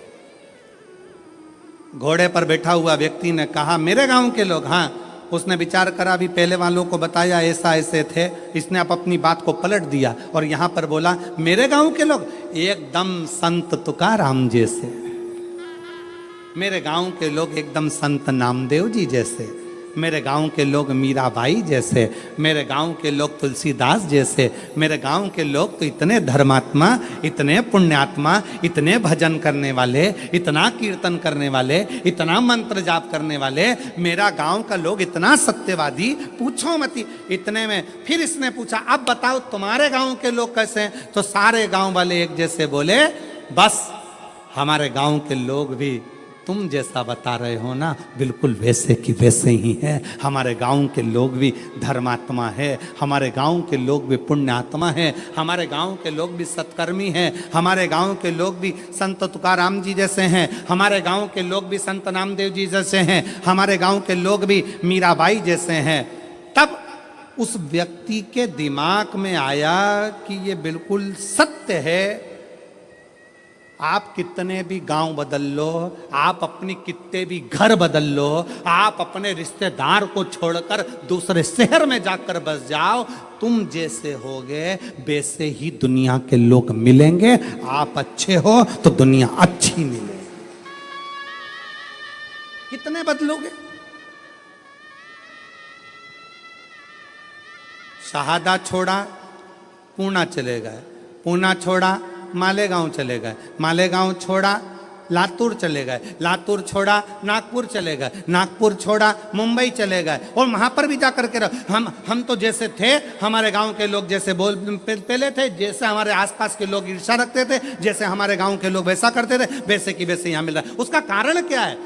घोड़े पर बैठा हुआ व्यक्ति ने कहा मेरे गांव के लोग, हाँ। उसने विचार करा, भी पहले वालों को बताया ऐसा ऐसे थे, इसने अब अपनी बात को पलट दिया और यहां पर बोला मेरे गांव के लोग एकदम संत तुकाराम जैसे, मेरे गांव के लोग एकदम संत नामदेव जी जैसे, मेरे गांव के लोग मीराबाई जैसे, मेरे गांव के लोग तुलसीदास जैसे, मेरे गांव के लोग तो इतने धर्मात्मा, इतने पुण्यात्मा, इतने भजन करने वाले, इतना कीर्तन करने वाले, इतना मंत्र जाप करने वाले, मेरा गांव का लोग इतना सत्यवादी, पूछो मती। इतने में फिर इसने पूछा अब बताओ तुम्हारे गांव के लोग कैसे हैं? तो सारे गांव वाले एक जैसे बोले बस हमारे गांव के लोग भी तुम जैसा बता रहे हो ना बिल्कुल वैसे की वैसे ही है। हमारे गांव के लोग भी धर्मात्मा है, हमारे गांव के लोग भी पुण्यात्मा है, हमारे गांव के लोग भी सत्कर्मी हैं, हमारे गांव के लोग भी संत तुकाराम जी जैसे हैं, हमारे गांव के लोग भी संत नामदेव जी जैसे हैं, हमारे गांव के लोग भी मीराबाई जैसे हैं। तब उस व्यक्ति के दिमाग में आया कि ये बिल्कुल सत्य है। आप कितने भी गांव बदल लो, आप अपनी कितने भी घर बदल लो, आप अपने रिश्तेदार को छोड़कर दूसरे शहर में जाकर बस जाओ, तुम जैसे होगे वैसे ही दुनिया के लोग मिलेंगे। आप अच्छे हो तो दुनिया अच्छी मिलेगी। कितने बदलोगे? शहादा छोड़ा पूना चले गए, पूना छोड़ा मालेगांव चले गए, मालेगांव छोड़ा लातूर चले गए, लातूर छोड़ा नागपुर चले गए, नागपुर छोड़ा मुंबई चले गए। और वहां पर भी जाकर के हम तो जैसे थे, हमारे गांव के लोग जैसे पहले थे, जैसे हमारे आसपास के लोग ईर्ष्या रखते थे, जैसे हमारे गांव के लोग वैसा करते थे, वैसे की वैसे यहाँ मिल रहा है। उसका कारण क्या है?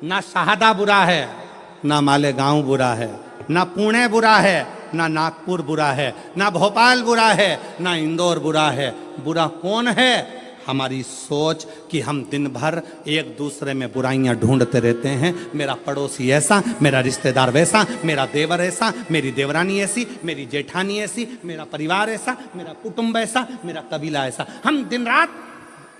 ना शहादा बुरा है, ना मालेगांव बुरा है, ना पुणे बुरा है, ना नागपुर बुरा है, ना भोपाल बुरा है, ना इंदौर बुरा है। बुरा कौन है? हमारी सोच कि हम दिन भर एक दूसरे में बुराइयां ढूंढते रहते हैं। मेरा पड़ोसी ऐसा, मेरा रिश्तेदार वैसा, मेरा देवर ऐसा, मेरी देवरानी ऐसी, मेरी जेठानी ऐसी, मेरा परिवार ऐसा, मेरा कुटुंब ऐसा, मेरा कबीला ऐसा। हम दिन रात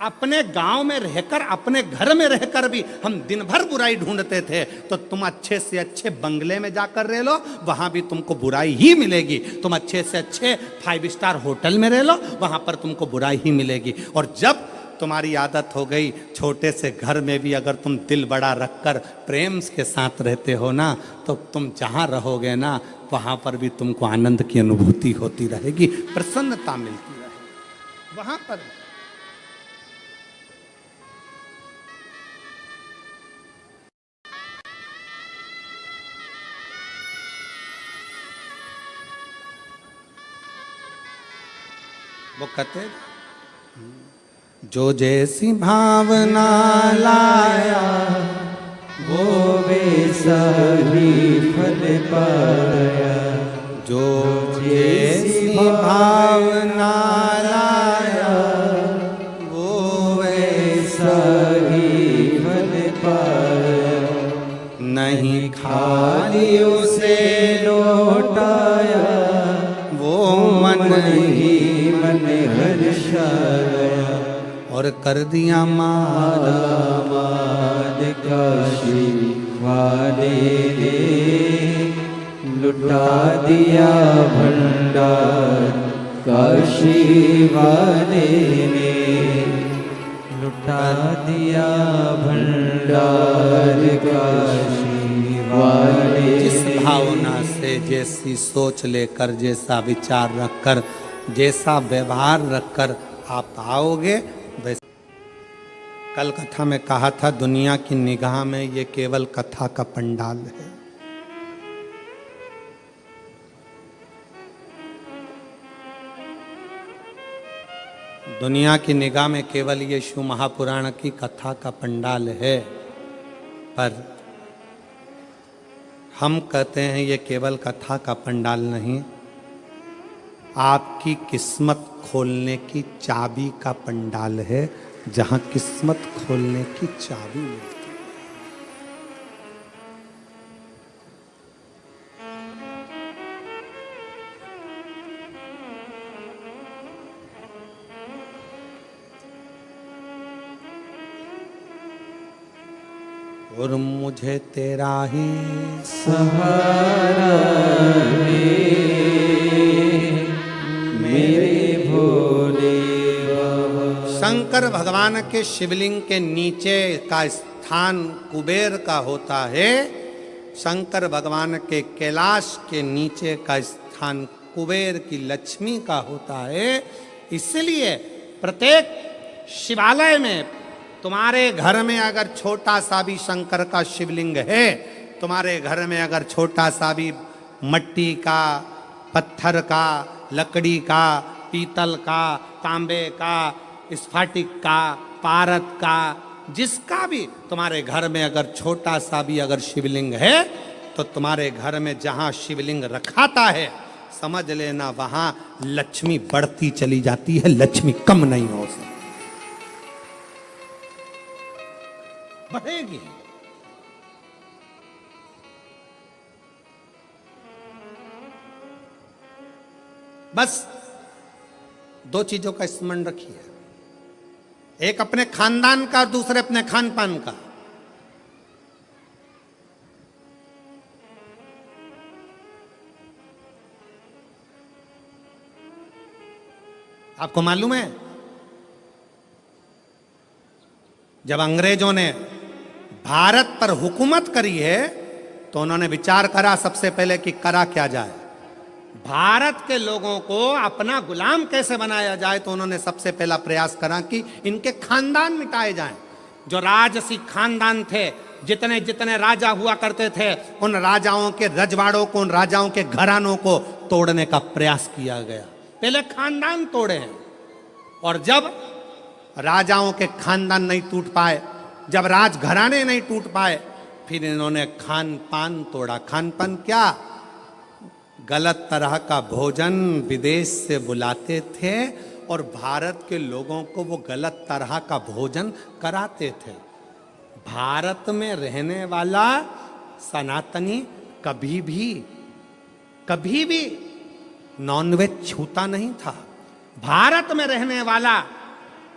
अपने गांव में रहकर, अपने घर में रहकर भी हम दिन भर बुराई ढूंढते थे। तो तुम अच्छे से अच्छे बंगले में जाकर रह लो, वहां भी तुमको बुराई ही मिलेगी। तुम अच्छे से अच्छे 5 स्टार होटल में रह लो, वहां पर तुमको बुराई ही मिलेगी। और जब तुम्हारी आदत हो गई छोटे से घर में भी अगर तुम दिल बड़ा रखकर प्रेम के साथ रहते हो ना, तो तुम जहां रहोगे ना वहां पर भी तुमको आनंद की अनुभूति होती रहेगी, प्रसन्नता मिलती रहेगी वहां पर। वो कहते जो जैसी भावना लाया वो वैसा ही फल पाया, जो जैसी भावना लाया वो वैसा ही फल पाया। नहीं खाली उसे लौटाया, वो मन ही मन हर्षाया। और कर दिया माला माद काशी वाले ने, लुटा दिया भंडार काशी वाले ने, लुटा दिया भंडार काशी वाले। जिस भावना से, जैसी सोच लेकर, जैसा विचार रखकर, जैसा व्यवहार रखकर आप आओगे वैसे। कल कथा में कहा था दुनिया की निगाह में ये केवल कथा का पंडाल है। दुनिया की निगाह में केवल ये शिव महापुराण की कथा का पंडाल है, पर हम कहते हैं ये केवल कथा का पंडाल नहीं, आपकी किस्मत खोलने की चाबी का पंडाल है, जहां किस्मत खोलने की चाबी मिलती है। और मुझे तेरा ही सहारा है मेरे भोले बाबा। शंकर भगवान के शिवलिंग के नीचे का स्थान कुबेर का होता है। शंकर भगवान के कैलाश के नीचे का स्थान कुबेर की लक्ष्मी का होता है। इसलिए प्रत्येक शिवालय में तुम्हारे घर में अगर छोटा सा भी शंकर का शिवलिंग है, तुम्हारे घर में अगर छोटा सा भी मट्टी का, पत्थर का, लकड़ी का, पीतल का, तांबे का, स्फटिक का, पारद का, जिसका भी तुम्हारे घर में अगर छोटा सा भी अगर शिवलिंग है, तो तुम्हारे घर में जहां शिवलिंग रखाता है, समझ लेना वहां लक्ष्मी बढ़ती चली जाती है, लक्ष्मी कम नहीं हो सकती, बढ़ेगी। बस दो चीजों का स्मरण रखिए, एक अपने खानदान का और दूसरे अपने खान पान का। आपको मालूम है, जब अंग्रेजों ने भारत पर हुकूमत करी है, तो उन्होंने विचार करा सबसे पहले कि करा क्या जाए, भारत के लोगों को अपना गुलाम कैसे बनाया जाए। तो उन्होंने सबसे पहला प्रयास करा कि इनके खानदान मिटाए जाएं। जो राजसी खानदान थे, जितने जितने राजा हुआ करते थे, उन राजाओं के रजवाड़ों को, उन राजाओं के घरानों को तोड़ने का प्रयास किया गया। पहले खानदान तोड़े हैं, और जब राजाओं के खानदान नहीं टूट पाए, जब राजघराने नहीं टूट पाए, फिर इन्होंने खान पान तोड़ा। खान पान क्या? गलत तरह का भोजन विदेश से बुलाते थे और भारत के लोगों को वो गलत तरह का भोजन कराते थे। भारत में रहने वाला सनातनी कभी भी नॉनवेज छूता नहीं था। भारत में रहने वाला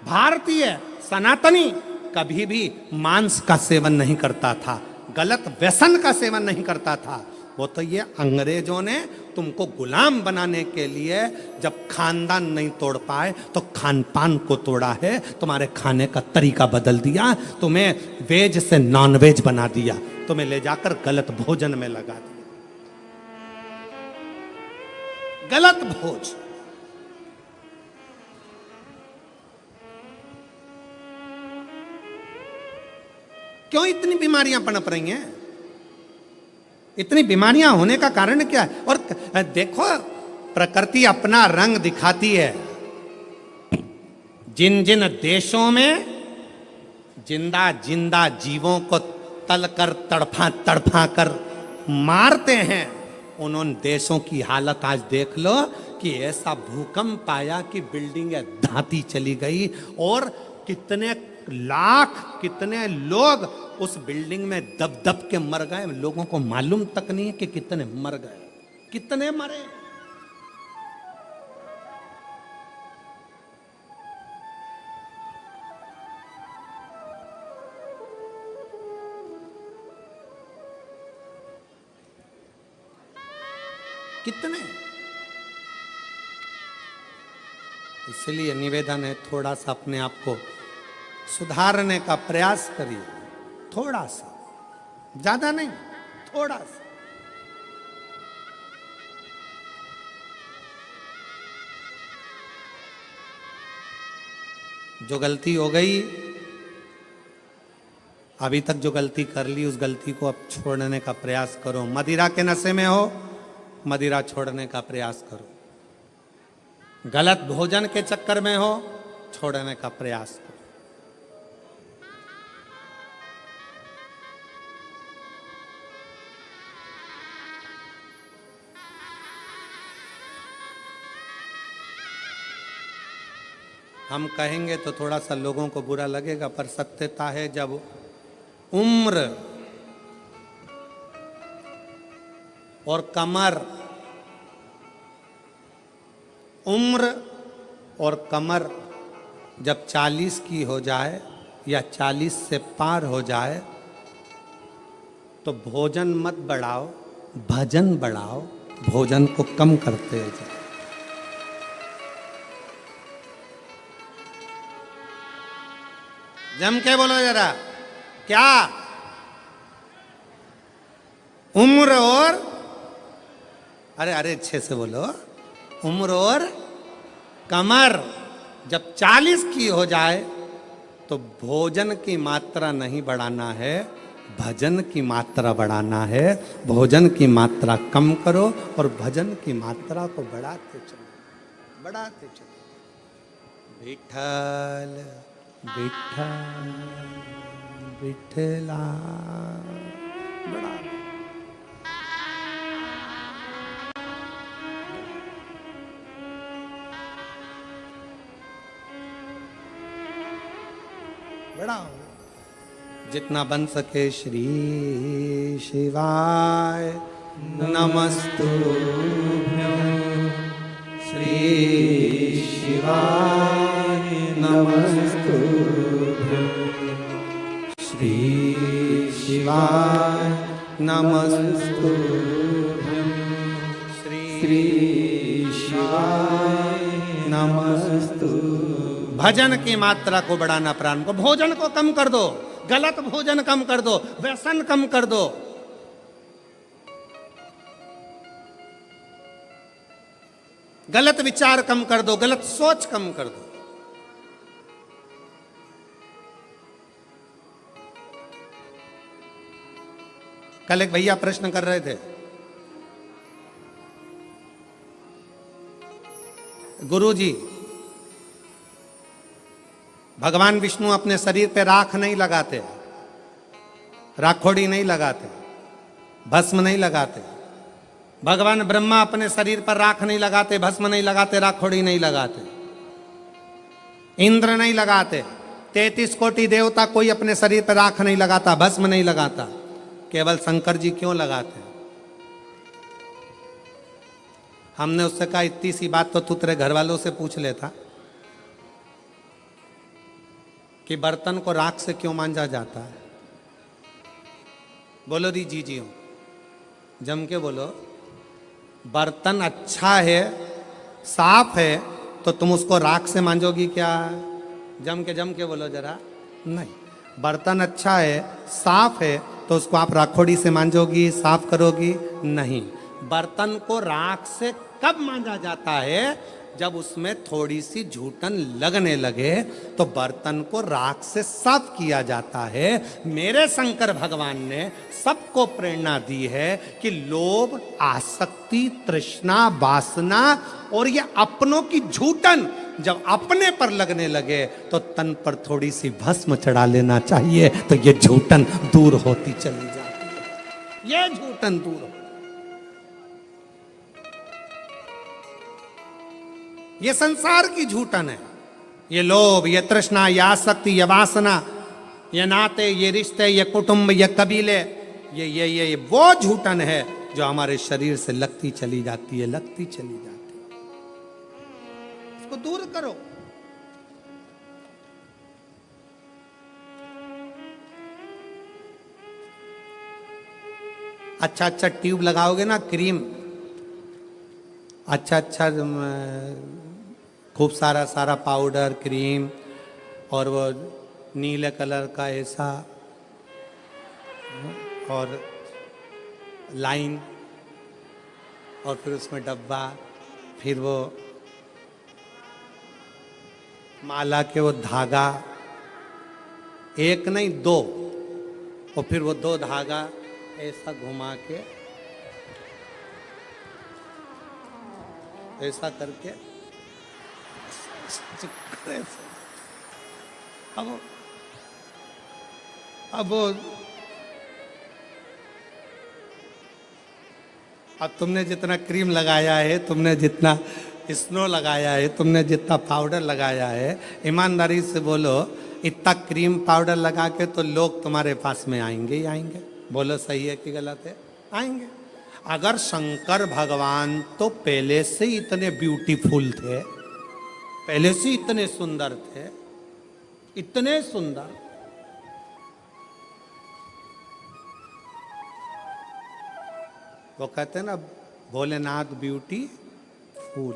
भारतीय सनातनी कभी भी मांस का सेवन नहीं करता था, गलत व्यसन का सेवन नहीं करता था। वो तो ये अंग्रेजों ने तुमको गुलाम बनाने के लिए जब खानदान नहीं तोड़ पाए तो खान पान को तोड़ा है, तुम्हारे खाने का तरीका बदल दिया, तुम्हें वेज से नॉन वेज बना दिया, तुम्हें ले जाकर गलत भोजन में लगा दिया, गलत भोज। क्यों इतनी बीमारियां पनप रही हैं? इतनी बीमारियां होने का कारण क्या है? और देखो, प्रकृति अपना रंग दिखाती है। जिन जिन देशों में जिंदा जिंदा जीवों को तलकर तड़फा कर मारते हैं, उन देशों की हालत आज देख लो कि ऐसा भूकंप आया कि बिल्डिंगें धाती चली गई, और कितने लाख, कितने लोग उस बिल्डिंग में दब दब के मर गए। लोगों को मालूम तक नहीं है कि कितने मर गए, कितने मरे। कितने। इसलिए निवेदन है, थोड़ा सा अपने आप को सुधारने का प्रयास करिए, थोड़ा सा, ज्यादा नहीं, थोड़ा सा। जो गलती हो गई, अभी तक जो गलती कर ली, उस गलती को अब छोड़ने का प्रयास करो। मदिरा के नशे में हो, मदिरा छोड़ने का प्रयास करो। गलत भोजन के चक्कर में हो, छोड़ने का प्रयास करो। हम कहेंगे तो थोड़ा सा लोगों को बुरा लगेगा, पर सत्यता है जब उम्र और कमर, उम्र और कमर जब 40 की हो जाए या 40 से पार हो जाए तो भोजन मत बढ़ाओ, भजन बढ़ाओ, भोजन को कम करते जाओ। जम के बोलो जरा, क्या उम्र और, अरे अरे अच्छे से बोलो, उम्र और कमर जब 40 की हो जाए तो भोजन की मात्रा नहीं बढ़ाना है, भजन की मात्रा बढ़ाना है। भोजन की मात्रा कम करो और भजन की मात्रा को बढ़ाते चलो, बढ़ाते चलो। विठल विठल विठला, बढ़ा बढ़ाओ जितना बन सके। श्री शिवाय नमस्तुभ्यं, श्री शिवाय नमस्तुभ्यं, श्री शिवाय नमस्तुभ्यं, श्री शिवाय नमस्तुभ्यं। भजन की मात्रा को बढ़ाना, प्राण को, भोजन को कम कर दो, गलत भोजन कम कर दो, व्यसन कम कर दो। गलत विचार कम कर दो, गलत सोच कम कर दो। कल एक भैया प्रश्न कर रहे थे, गुरुजी भगवान विष्णु अपने शरीर पे राख नहीं लगाते, राखोड़ी नहीं लगाते, भस्म नहीं लगाते। भगवान ब्रह्मा अपने शरीर पर राख नहीं लगाते, भस्म नहीं लगाते, राखोड़ी नहीं लगाते। इंद्र नहीं लगाते। 33 कोटि देवता कोई अपने शरीर पर राख नहीं लगाता, भस्म नहीं लगाता। केवल शंकर जी क्यों लगाते? हमने उससे कहा इतनी सी बात तो तू तेरे घर वालों से पूछ लेता कि बर्तन को राख से क्यों मांजा जाता है। बोलो दी जी जी हो, जम के बोलो। बर्तन अच्छा है, साफ है, तो तुम उसको राख से मांजोगी क्या? जम के बोलो जरा। नहीं, बर्तन अच्छा है, साफ है, तो उसको आप राखोड़ी से मांजोगी, साफ करोगी? नहीं। बर्तन को राख से कब मांजा जाता है? जब उसमें थोड़ी सी झूठन लगने लगे तो बर्तन को राख से साफ किया जाता है। मेरे शंकर भगवान ने सबको प्रेरणा दी है कि लोभ, आसक्ति, तृष्णा, वासना और ये अपनों की झूठन जब अपने पर लगने लगे तो तन पर थोड़ी सी भस्म चढ़ा लेना चाहिए, तो ये झूठन दूर होती चली जाती है। ये झूठन दूर हो, ये संसार की झूठन है। ये लोभ, ये तृष्णा, ये आसक्ति, ये वासना, ये नाते, ये रिश्ते, ये कुटुंब, ये कबीले, ये वो झूठन है जो हमारे शरीर से लगती चली जाती है, लगती चली जाती है। इसको दूर करो। अच्छा अच्छा ट्यूब लगाओगे ना, क्रीम, अच्छा अच्छा खूब सारा सारा पाउडर, क्रीम, और वो नीले कलर का ऐसा, और लाइन, और फिर उसमें डब्बा, फिर वो माला के वो धागा, एक नहीं दो, और फिर वो दो धागा ऐसा घुमा के, ऐसा करके, अब तुमने जितना क्रीम लगाया है, तुमने जितना स्नो लगाया है, तुमने जितना पाउडर लगाया है, ईमानदारी से बोलो, इतना क्रीम पाउडर लगा के तो लोग तुम्हारे पास में आएंगे ही आएंगे। बोलो सही है कि गलत है? आएंगे। अगर शंकर भगवान तो पहले से ही इतने ब्यूटीफुल थे, पहले से इतने सुंदर थे, इतने सुंदर, वो कहते हैं ना भोलेनाथ ब्यूटी फूल।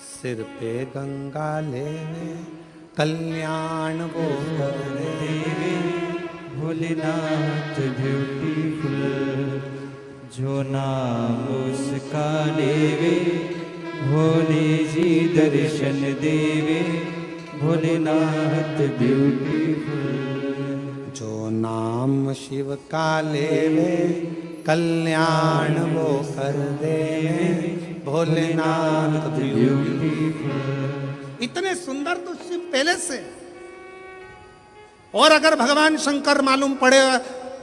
सिर पे गंगा लेवे कल्याण वो कर देवे, भोलेनाथ ब्यूटीफुल, जो नाम उसका लेवे भोले जी दर्शन देवे, भोलेनाथ ब्यूटीफुल। जो नाम शिव का लेवे कल्याण वो कर देवे, भोलेनाथ ब्यूटीफुल। इतने सुंदर तो शिव पहले से। और अगर भगवान शंकर मालूम पड़े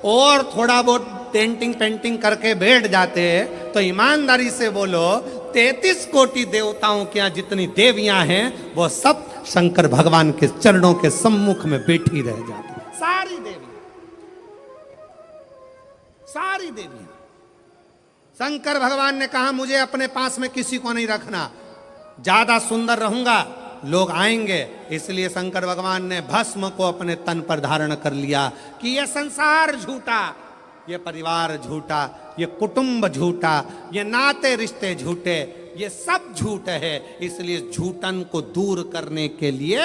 और थोड़ा बहुत पेंटिंग पेंटिंग करके बैठ जाते, तो ईमानदारी से बोलो 33 कोटि देवताओं के यहाँ जितनी देवियां हैं वो सब शंकर भगवान के चरणों के सम्मुख में बैठी रह जाती। सारी देवियां, सारी देवियां। शंकर भगवान ने कहा मुझे अपने पास में किसी को नहीं रखना, ज्यादा सुंदर रहूंगा लोग आएंगे, इसलिए शंकर भगवान ने भस्म को अपने तन पर धारण कर लिया कि यह संसार झूठा, ये परिवार झूठा, ये कुटुंब झूठा, ये नाते रिश्ते झूठे, ये सब झूठ है। इसलिए झूठन को दूर करने के लिए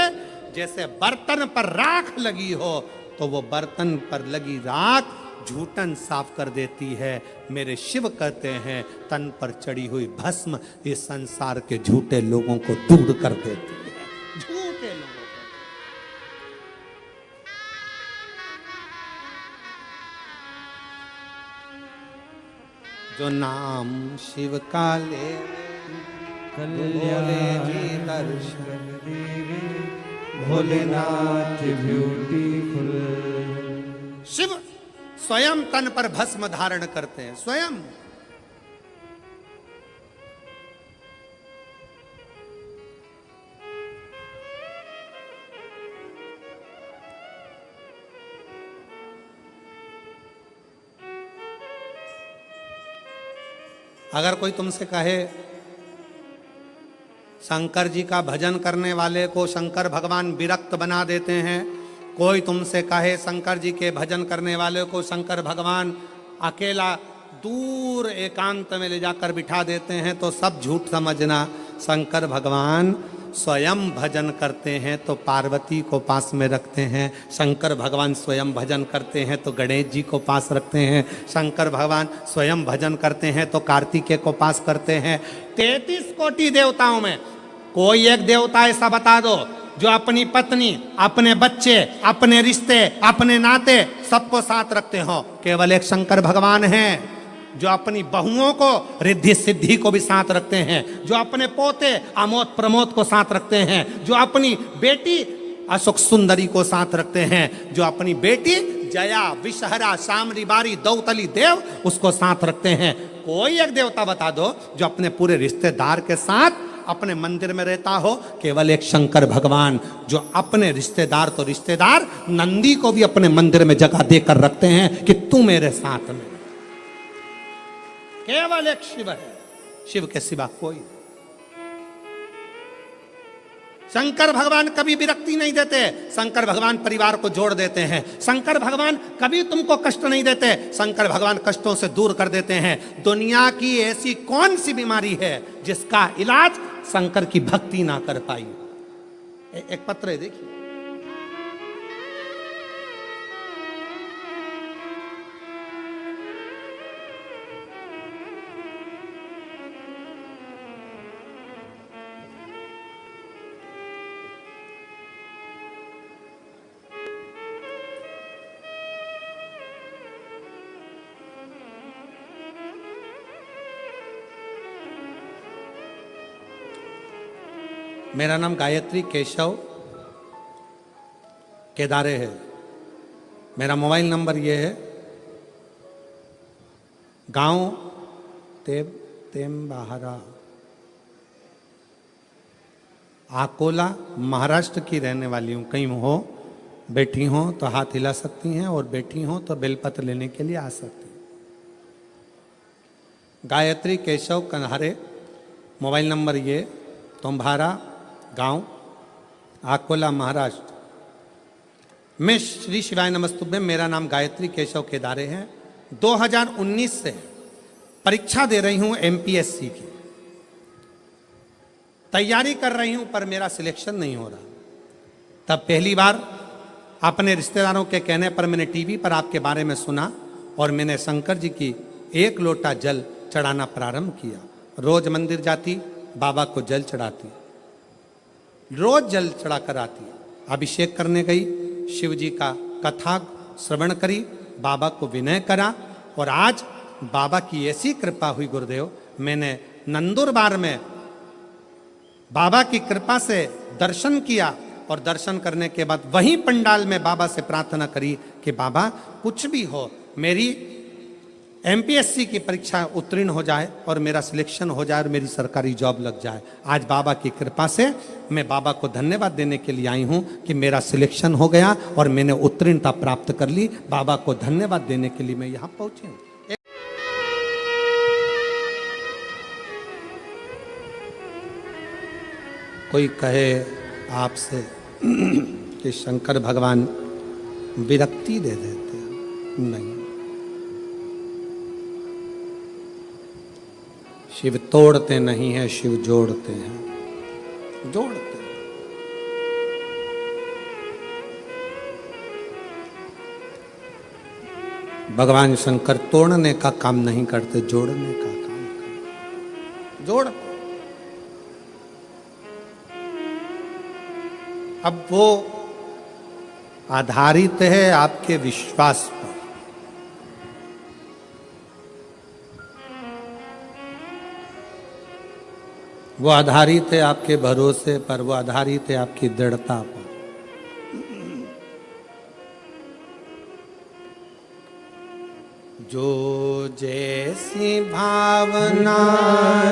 जैसे बर्तन पर राख लगी हो तो वो बर्तन पर लगी राख झूठन साफ कर देती है। मेरे शिव कहते हैं तन पर चढ़ी हुई भस्म इस संसार के झूठे लोगों को दूर कर देती है, झूठे लोगों को। जो नाम शिव का ले भोले जी दर्शन देवे, भोलेनाथ ब्यूटीफुल। शिव स्वयं तन पर भस्म धारण करते हैं, स्वयं। अगर कोई तुमसे कहे शंकर जी का भजन करने वाले को शंकर भगवान विरक्त बना देते हैं, कोई तुमसे कहे शंकर जी के भजन करने वाले को शंकर भगवान अकेला दूर एकांत में ले जाकर बिठा देते हैं, तो सब झूठ समझना। शंकर भगवान स्वयं भजन करते हैं तो पार्वती को पास में रखते हैं, शंकर भगवान स्वयं भजन करते हैं तो गणेश जी को पास रखते हैं, शंकर भगवान स्वयं भजन करते हैं तो कार्तिकेय को पास करते हैं। 33 कोटि देवताओं में कोई एक देवता ऐसा बता दो जो अपनी पत्नी, अपने बच्चे, अपने रिश्ते, अपने नाते सबको साथ रखते हो। केवल एक शंकर भगवान हैं जो अपनी बहुओं को, रिद्धि सिद्धि को भी साथ रखते हैं, जो अपने पोते अमोद प्रमोद को साथ रखते हैं, जो अपनी बेटी अशोक सुंदरी को साथ रखते हैं, जो अपनी बेटी जया विषहरा शामरी बारी दौतली देव उसको साथ रखते हैं। कोई एक देवता बता दो जो अपने पूरे रिश्तेदार के साथ अपने मंदिर में रहता हो। केवल एक शंकर भगवान जो अपने रिश्तेदार तो रिश्तेदार नंदी को भी अपने मंदिर में जगह देकर रखते हैं कि तू मेरे साथ में। केवल एक शिव है, शिव के सिवा कोई। शंकर भगवान कभी विरक्ति नहीं देते, शंकर भगवान परिवार को जोड़ देते हैं, शंकर भगवान कभी तुमको कष्ट नहीं देते, शंकर भगवान कष्टों से दूर कर देते हैं। दुनिया की ऐसी कौन सी बीमारी है जिसका इलाज शंकर की भक्ति ना कर पाई? एक पत्र है, देखिए। मेरा नाम गायत्री केशव केदारे है। मेरा मोबाइल नंबर ये है, गांव तेम्बाहरा, अकोला, महाराष्ट्र की रहने वाली हूँ। कहीं हो बैठी हो तो हाथ हिला सकती हैं, और बैठी हो तो बेलपत्र लेने के लिए आ सकती हैं। गायत्री केशव कन्हारे, मोबाइल नंबर ये, तुम्हारा गांव अकोला, महाराष्ट्र। मैं श्री शिवाय नमस्तुभ्यम, मेरा नाम गायत्री केशव केदारे है। 2019 से परीक्षा दे रही हूं एमपीएससी की, तैयारी कर रही हूं, पर मेरा सिलेक्शन नहीं हो रहा। तब पहली बार अपने रिश्तेदारों के कहने पर मैंने टीवी पर आपके बारे में सुना, और मैंने शंकर जी की 1 लोटा जल चढ़ाना प्रारंभ किया। रोज मंदिर जाती, बाबा को जल चढ़ाती, रोज जल चढ़ा कर आती। अभिषेक करने गई, शिव जी का कथा श्रवण करी, बाबा को विनय करा, और आज बाबा की ऐसी कृपा हुई गुरुदेव, मैंने नंदुरबार में बाबा की कृपा से दर्शन किया, और दर्शन करने के बाद वहीं पंडाल में बाबा से प्रार्थना करी कि बाबा कुछ भी हो, मेरी एमपीएससी की परीक्षा उत्तीर्ण हो जाए और मेरा सिलेक्शन हो जाए और मेरी सरकारी जॉब लग जाए। आज बाबा की कृपा से मैं बाबा को धन्यवाद देने के लिए आई हूं कि मेरा सिलेक्शन हो गया और मैंने उत्तीर्णता प्राप्त कर ली। बाबा को धन्यवाद देने के लिए मैं यहां पहुंची हूं। कोई कहे आपसे कि शंकर भगवान विरक्ति दे देते हैं, नहीं, शिव तोड़ते नहीं हैं, शिव जोड़ते हैं, जोड़ते हैं। भगवान शंकर तोड़ने का काम नहीं करते, जोड़ने का काम करते, जोड़ते। अब वो आधारित है आपके विश्वास पर। वो आधारित है आपके भरोसे पर, वो आधारित है आपकी दृढ़ता पर। जो जैसी भावना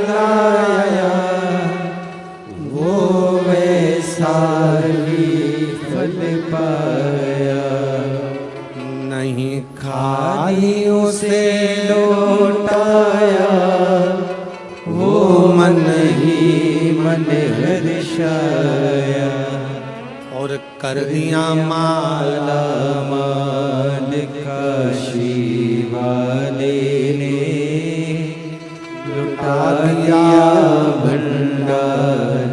लाया वो वैसा ही फल पाया, नहीं खाई उसे लौटाया, वो मन ही मन हर्षाया, और कर दिया माला मान काशी वाले ने, लुटा दिया भंडार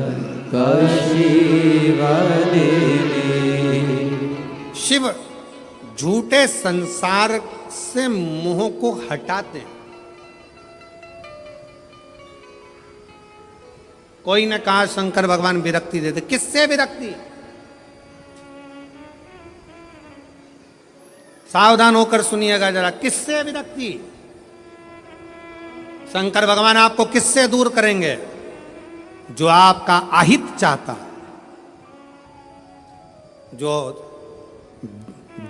काशी वाले ने। शिव झूठे संसार से मोह को हटाते हैं। कोई ने कहा शंकर भगवान विरक्ति देते, किससे विरक्ति? सावधान होकर सुनिएगा जरा, किससे विरक्ति? शंकर भगवान आपको किससे दूर करेंगे? जो आपका अहित चाहता, जो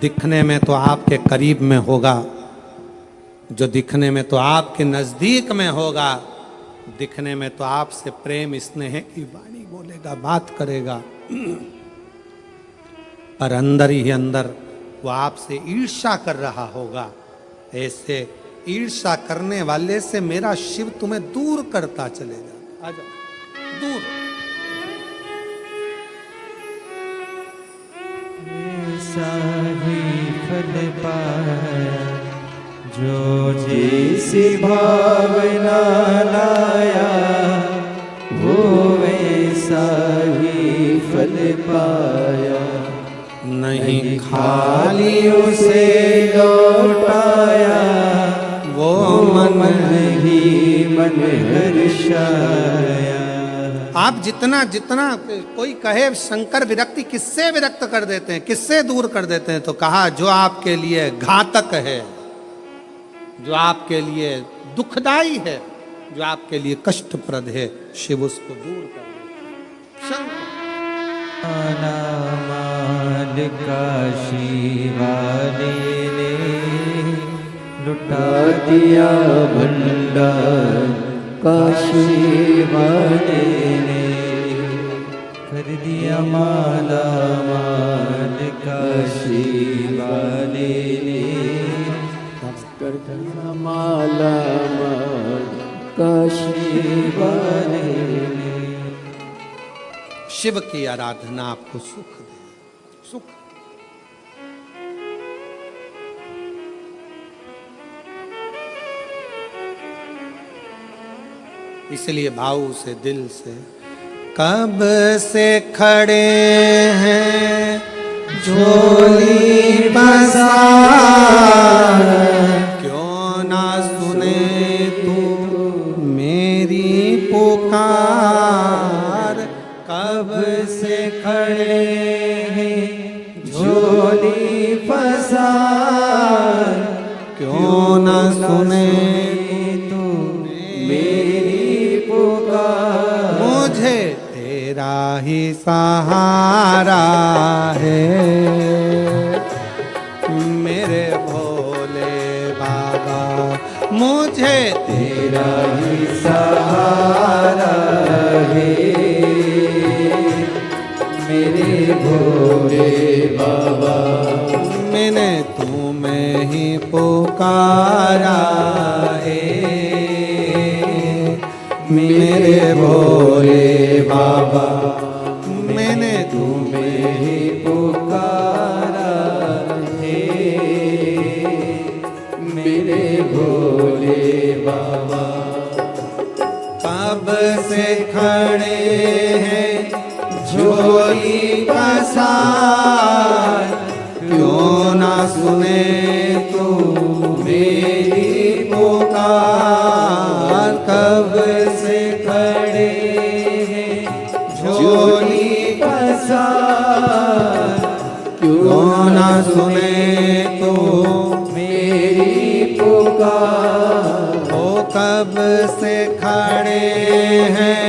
दिखने में तो आपके करीब में होगा, जो दिखने में तो आपके नजदीक में होगा, दिखने में तो आपसे प्रेम स्नेह की वाणी बोलेगा, बात करेगा, पर अंदर ही अंदर वो आपसे ईर्ष्या कर रहा होगा। ऐसे ईर्ष्या करने वाले से मेरा शिव तुम्हें दूर करता चलेगा। आ जाओ दूर। ऐसा ही फल पाया, जो जैसी भावना लाया, वो वैसा ही फल पाया, नहीं खाली उसे लौटाया, वो मन ही मन हर्षाया। आप जितना जितना कोई कहे शंकर विरक्ति, किससे विरक्त कर देते हैं, किससे दूर कर देते हैं? तो कहा जो आपके लिए घातक है, जो आपके लिए दुखदाई है, जो आपके लिए कष्टप्रद है, शिव उसको दूर कर देते हैं। शंकर माल काशी वाले ने लुटा दिया भंडार काशी वाले ने, कर दिया माला माल काशी वाले ने, कर दिया माला माल काशी वाले ने। शिव की आराधना आपको सुख दे, सुख। इसलिए भाव से, दिल से, कब से खड़े हैं झोली बसा, क्यों ना सुने तू मेरी पुकार। कब से खड़े हैं झोली बसा, क्यों ना सुने तू मेरी पुकार। मुझे तेरा ही सहारा है मेरे भोले बाबा, मुझे तेरा ही सहारा है मेरे भोले बाबा। मैंने तुम्हें ही पुकारा है मेरे भोले बाबा, मैंने तुम्हें ही पुकारा है मेरे भोले बाबा। कब से खड़े हैं झोली पसार, क्यों ना सुने तू मेरी पुकार। कब से खड़े हैं झोली पसार, क्यों ना सुने तू मेरी पुकार। ओ कब से खड़े हैं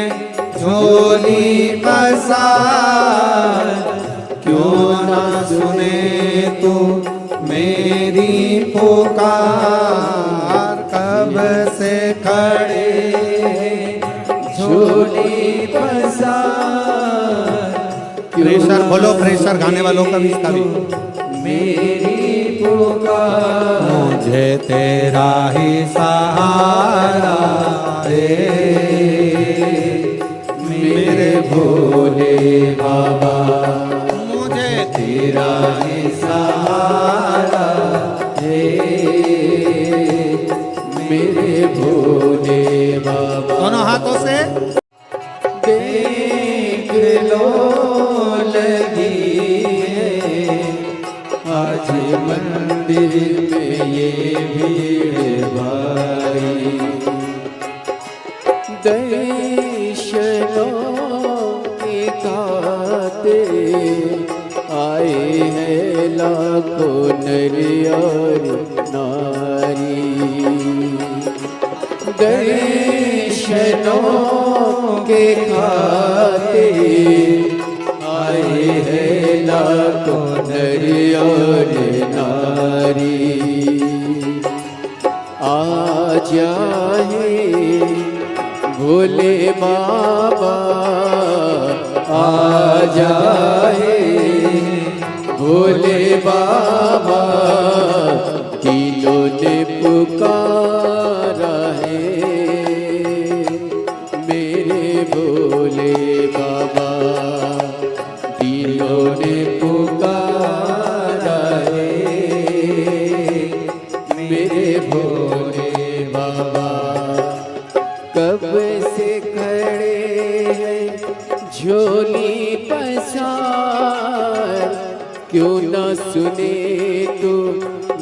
झोली पसार, क्यों ना सुने तू मेरी पुकार। कब से खड़े हैं झोली पसार। प्रेशर बोलो, प्रेशर गाने वालों का भी, इसका भी। मेरी पुकार, मुझे तेरा ही सहारा है मेरे भोले बाबा, मुझे तेरा ही सहारा है मेरे भोले बाबा। दोनों हाथों से देख लो लगी है आज मंदिर में ये भीड़ भारी। दर्शनों के खाते आए हैं लाखों नर और नारी। दर्शनों के खाते आए हैं लाखों नर और नारी। आ जाए भोले बाबा, आ जाए भोले बाबा, दिलों ने पुकारा है मेरे भोले बाबा। दिलों ने पुकारा है मेरे भोले बाबा। कब से खड़े हैं झोली पसार, क्यों ना सुने तो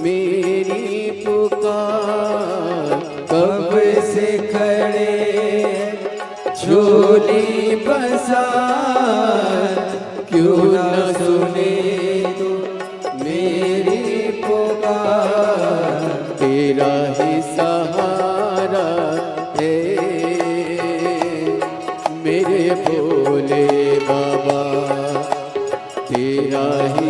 मेरी पुकार। कब से खड़े हैं झोली पसार, क्यों ना सुने तो मेरी पुकार। तेरा ही सहारा मेरे भोले बाबा, तेरा ही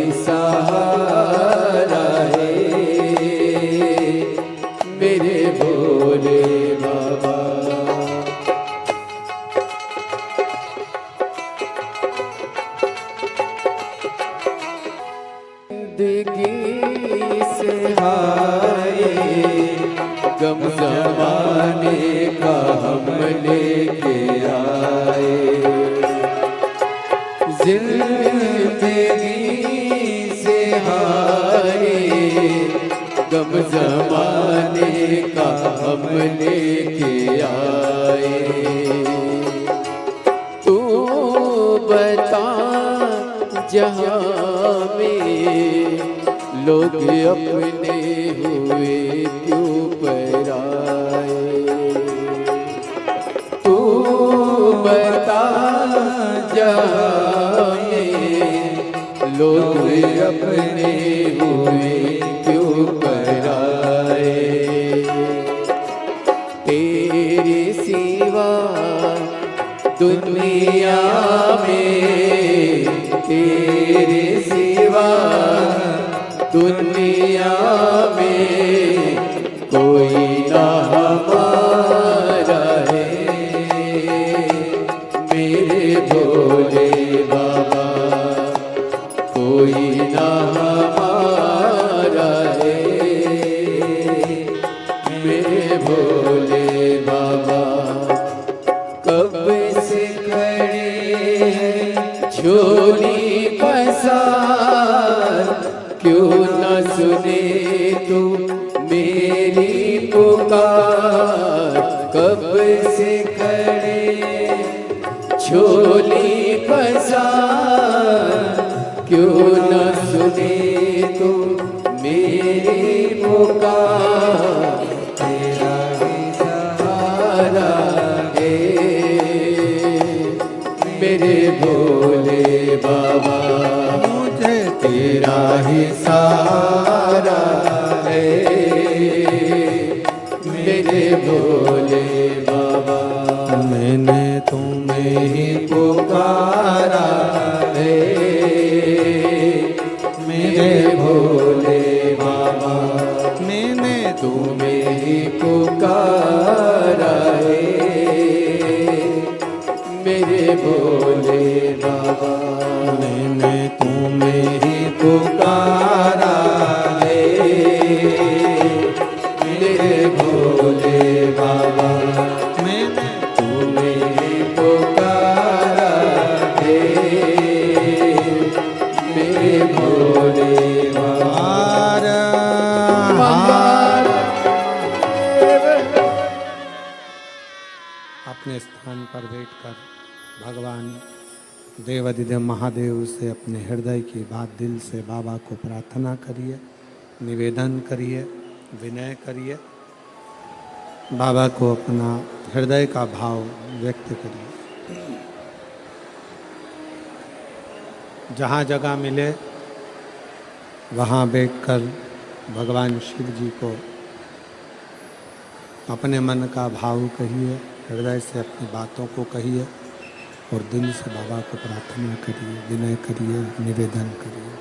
जिंदगी से हाय गम जमाने का हम लेके आए। जिंदगी से हाय गम जमाने का हम लेके आए। तू बता जहाँ में लोग अपने हुए क्यों पराए। तू बता जहाँ में लोग अपने हुए क्यों पराए। तेरे सिवा दुनिया में, तेरे सिवा दुनिया में कोई ना हमारा है। मेरे भोले बाबा कोई ना हमारा है। मेरे भोले बाबा कब से खड़े हैं झोली पसार, क्यों न सुने तू मेरी पुकार। कब से खड़े झोली पसार, क्यों न सुने तू मेरी पुकार। तेरा ही सहारा मेरे भोले बाबा, मुझे तेरा ही सहारा है। मेरे भोले बाबा मैंने तुम्हें ही पुकारा है। मेरे भोले बाबा मैंने तुम्हें ही पुकारा है। मेरे भोले बाबा मैंने तुम्हें ही पुकारा है। मेरे भोले बाबा मैंने तुम्हें ही पुकारा है। मेरे भोले बाबा अपने स्थान पर बैठकर भगवान देवाधिदेव महादेव से अपने हृदय की बात दिल से बाबा को प्रार्थना करिए, निवेदन करिए, विनय करिए। बाबा को अपना हृदय का भाव व्यक्त करिए। जहाँ जगह मिले वहाँ बैठकर भगवान शिव जी को अपने मन का भाव कहिए, हृदय से अपनी बातों को कहिए और दिल से बाबा को प्रार्थना करिए, विनय करिए, निवेदन करिए।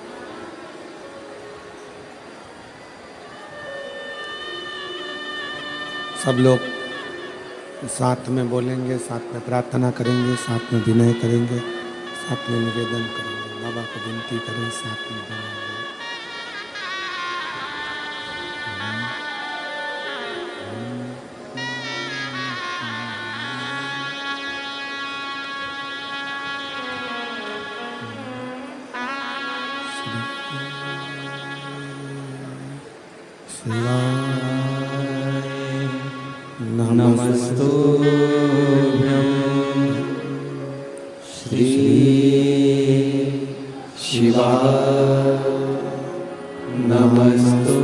सब लोग साथ में बोलेंगे, साथ में प्रार्थना करेंगे, साथ में विनय करेंगे, साथ में निवेदन करेंगे। बाबा को विनती करें, साथ में विनय। नमस्तुभ्यं श्री शिवाय। नमस्तुभ्यं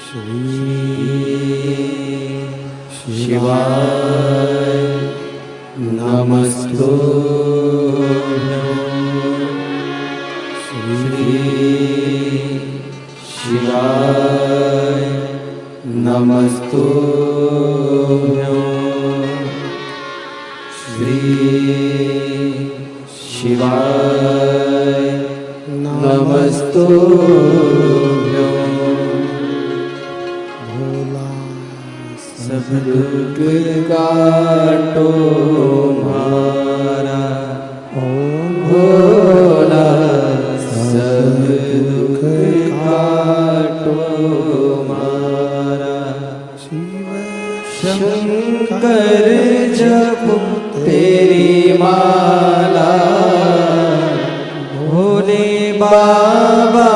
श्री शिवाय। नमस्तुभ्यं श्री शिवाय। नमस्तुभ्यं श्री शिवाय। नमस्तुभ्यं भोला सब दुख काटो मारा। ओम कर जपूं तेरी माला, भोले बाबा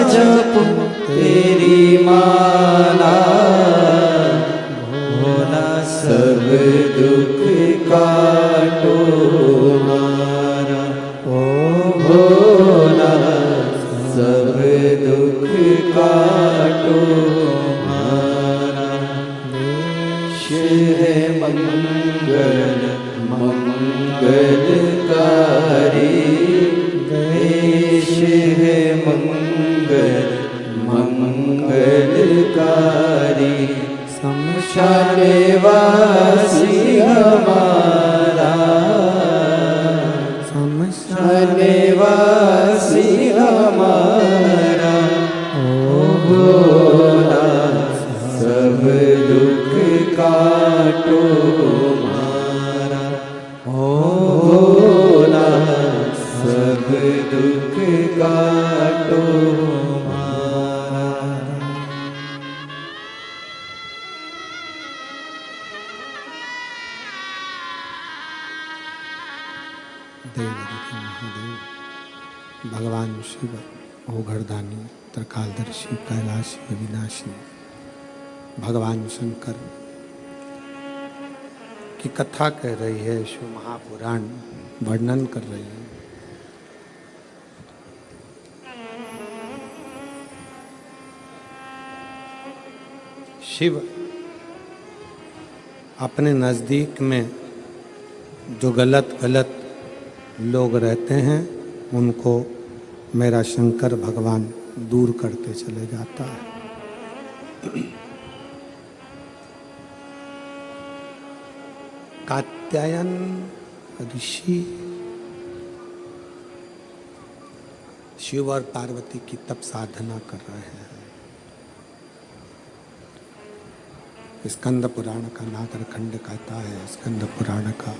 जपूं तेरी माला, भोला सब दुख काटो मारा। ओ भोला सब दुख काटो मारा। देश है मंगल मंगलकारी, देश है मंगल मंगलकारी, शमशान वासी हमारा, शमशान वासी हमारा। ओ भोला सब दुख काटो मारा। ओ भोला सब दुख काटो मारा। देवरिति महादेव, भगवान शिव ओघरदानी, त्रिकालदर्शी, कैलाशी, अविनाशी, भगवान शंकर की कथा कह रही है। शिव महापुराण वर्णन कर रही है। शिव अपने नज़दीक में जो गलत गलत लोग रहते हैं उनको मेरा शंकर भगवान दूर करते चले जाता है। कात्यायन ऋषि शिव और पार्वती की तप साधना कर रहे हैं। स्कंद पुराण का नागरखंड कहता है, स्कंद पुराण का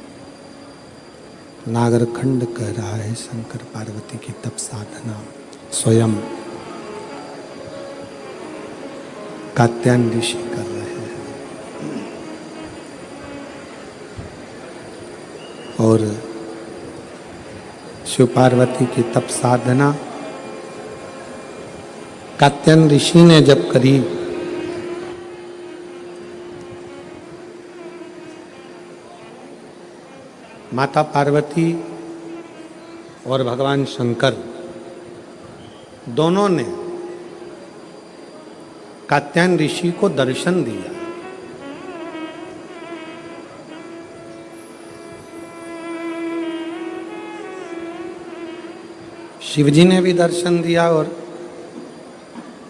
नागरखंड कह रहा है शंकर पार्वती की तप साधना स्वयं कात्यायन ऋषि कर रहे हैं। और शिव पार्वती की तप साधना कात्यायन ऋषि ने जब करी, माता पार्वती और भगवान शंकर दोनों ने कात्यायन ऋषि को दर्शन दिया। शिव जी ने भी दर्शन दिया और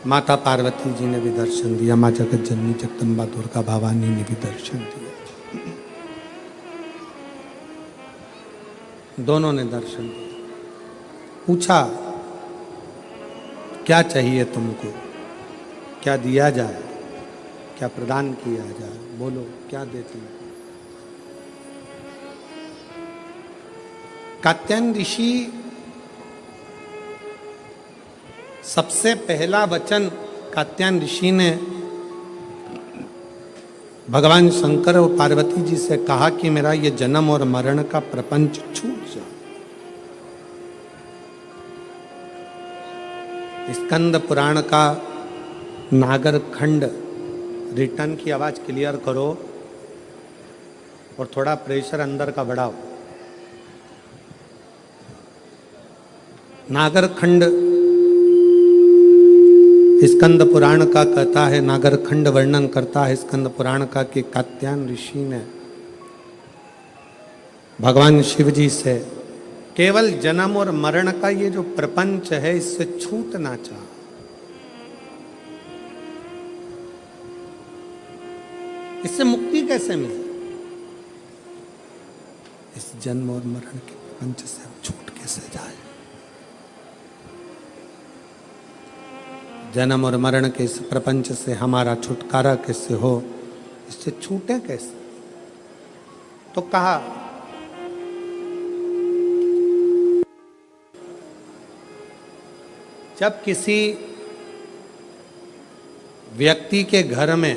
माता पार्वती जी ने भी दर्शन दिया। माँ जगत जननी जगदम्बा दुर्गा भवानी ने भी दर्शन दिया। दोनों ने दर्शन दिया। पूछा क्या चाहिए तुमको, क्या दिया जाए, क्या प्रदान किया जाए, बोलो क्या दे तुमको। कात्यायन ऋषि सबसे पहला वचन कात्यायन ऋषि ने भगवान शंकर और पार्वती जी से कहा कि मेरा ये जन्म और मरण का प्रपंच छूट जाए। स्कंद पुराण का नागरखंड रिटर्न की आवाज क्लियर करो और थोड़ा प्रेशर अंदर का बढ़ाओ। नागरखंड स्कंद पुराण का कहता है, नागरखंड वर्णन करता है स्कंद पुराण का कि कात्यायन ऋषि ने भगवान शिव जी से केवल जन्म और मरण का ये जो प्रपंच है इससे छूटना चाहा। इससे मुक्ति कैसे मिले, इस जन्म और मरण के प्रपंच से हम छूट कैसे जाए। जन्म और मरण के इस प्रपंच से हमारा छुटकारा कैसे हो, इससे छूटे कैसे। तो कहा जब किसी व्यक्ति के घर में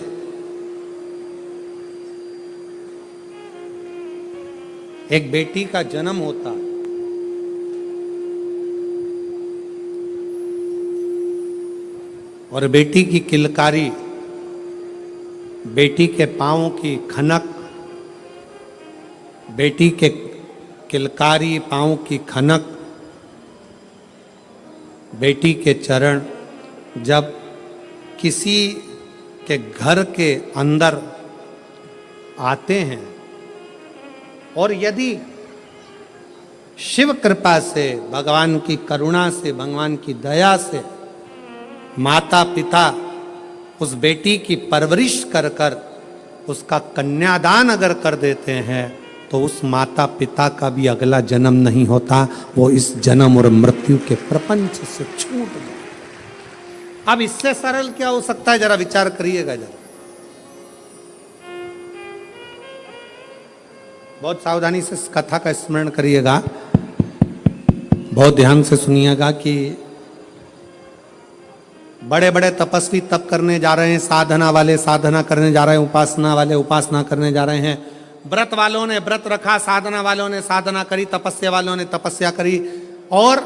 एक बेटी का जन्म होता है, और बेटी की किलकारी, बेटी के पाँव की खनक, बेटी के किलकारी पाँव की खनक, बेटी के चरण जब किसी के घर के अंदर आते हैं, और यदि शिव कृपा से, भगवान की करुणा से, भगवान की दया से माता पिता उस बेटी की परवरिश कर कर उसका कन्यादान अगर कर देते हैं, तो उस माता पिता का भी अगला जन्म नहीं होता, वो इस जन्म और मृत्यु के प्रपंच से छूट गए। अब इससे सरल क्या हो सकता है, जरा विचार करिएगा जरा। बहुत सावधानी से इस कथा का स्मरण करिएगा, बहुत ध्यान से सुनिएगा कि बड़े बड़े तपस्वी तप करने जा रहे हैं, साधना वाले साधना करने जा रहे हैं, उपासना वाले उपासना करने जा रहे हैं, व्रत वालों ने व्रत रखा, साधना वालों ने साधना करी, तपस्या वालों ने तपस्या करी, और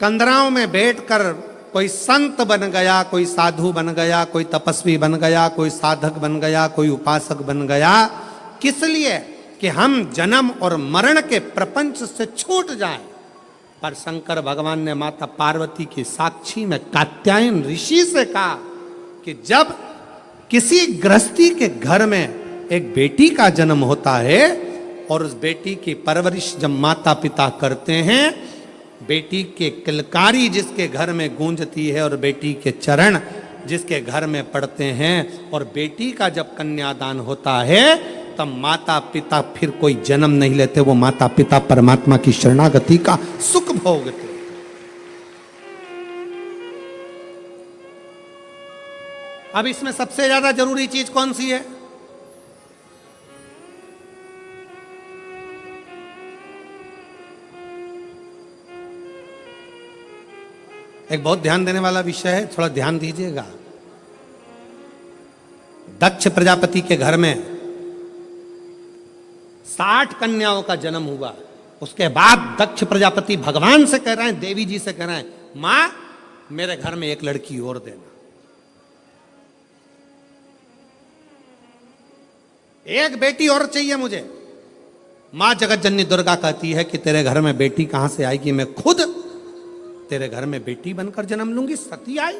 कंदराओं में बैठकर कोई संत बन गया, कोई साधु बन गया, कोई तपस्वी बन गया, कोई साधक बन गया, कोई उपासक बन गया। किस लिए? कि हम जन्म और मरण के प्रपंच से छूट जाएं। पर शंकर भगवान ने माता पार्वती की साक्षी में कात्यायन ऋषि से कहा कि जब किसी गृहस्थी के घर में एक बेटी का जन्म होता है और उस बेटी की परवरिश जब माता पिता करते हैं, बेटी के किलकारी जिसके घर में गूंजती है और बेटी के चरण जिसके घर में पड़ते हैं, और बेटी का जब कन्यादान होता है, तब माता पिता फिर कोई जन्म नहीं लेते, वो माता पिता परमात्मा की शरणागति का सुख भोगते। अब इसमें सबसे ज्यादा जरूरी चीज कौन सी है? एक बहुत ध्यान देने वाला विषय है, थोड़ा ध्यान दीजिएगा। दक्ष प्रजापति के घर में 60 कन्याओं का जन्म हुआ। उसके बाद दक्ष प्रजापति भगवान से कह रहे हैं, देवी जी से कह रहे हैं, मां मेरे घर में एक लड़की और देना, एक बेटी और चाहिए मुझे। मां जगत जननी दुर्गा कहती है कि तेरे घर में बेटी कहां से आएगी, मैं खुद तेरे घर में बेटी बनकर जन्म लूंगी। सती आई।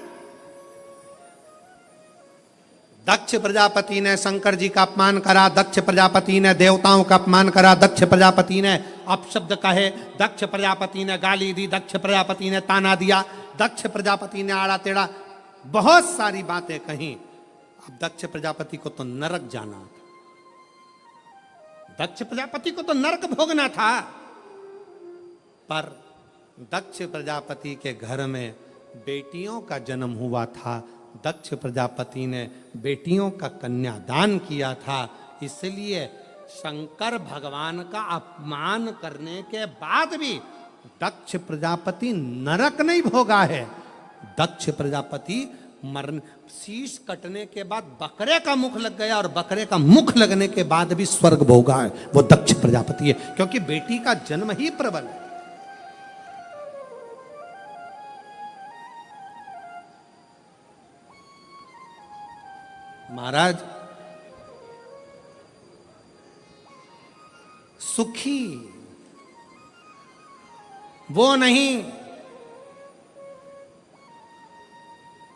दक्ष प्रजापति ने शंकर जी का अपमान करा, दक्ष प्रजापति ने देवताओं का अपमान करा, दक्ष प्रजापति ने अपशब्द कहे, दक्ष प्रजापति ने गाली दी, दक्ष प्रजापति ने ताना दिया, दक्ष प्रजापति ने आड़ा टेढ़ा बहुत सारी बातें कही। अब दक्ष प्रजापति को तो नरक जाना था, दक्ष प्रजापति को तो नरक भोगना था। पर दक्ष प्रजापति के घर में बेटियों का जन्म हुआ था, दक्ष प्रजापति ने बेटियों का कन्यादान किया था, इसलिए शंकर भगवान का अपमान करने के बाद भी दक्ष प्रजापति नरक नहीं भोगा है। दक्ष प्रजापति मरण, शीश कटने के बाद बकरे का मुख लग गया, और बकरे का मुख लगने के बाद भी स्वर्ग भोगा है, वो दक्ष प्रजापति है, क्योंकि बेटी का जन्म ही प्रबल है। महाराज, सुखी वो नहीं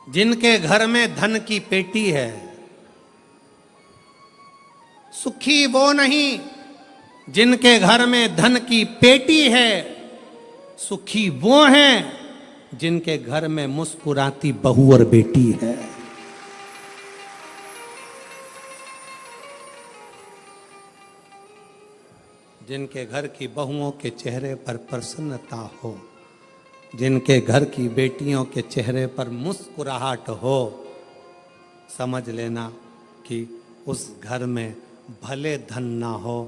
जिनके घर में धन की पेटी है, सुखी वो नहीं जिनके घर में धन की पेटी है, सुखी वो हैं जिनके घर में मुस्कुराती बहू और बेटी है। जिनके घर की बहुओं के चेहरे पर प्रसन्नता हो, जिनके घर की बेटियों के चेहरे पर मुस्कुराहट हो, समझ लेना कि उस घर में भले धन ना हो,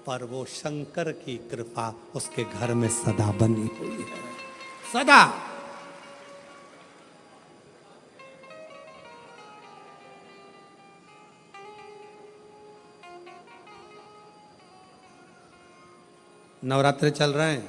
पर वो शंकर की कृपा उसके घर में सदा बनी हुई है, सदा। नवरात्रे चल रहे हैं,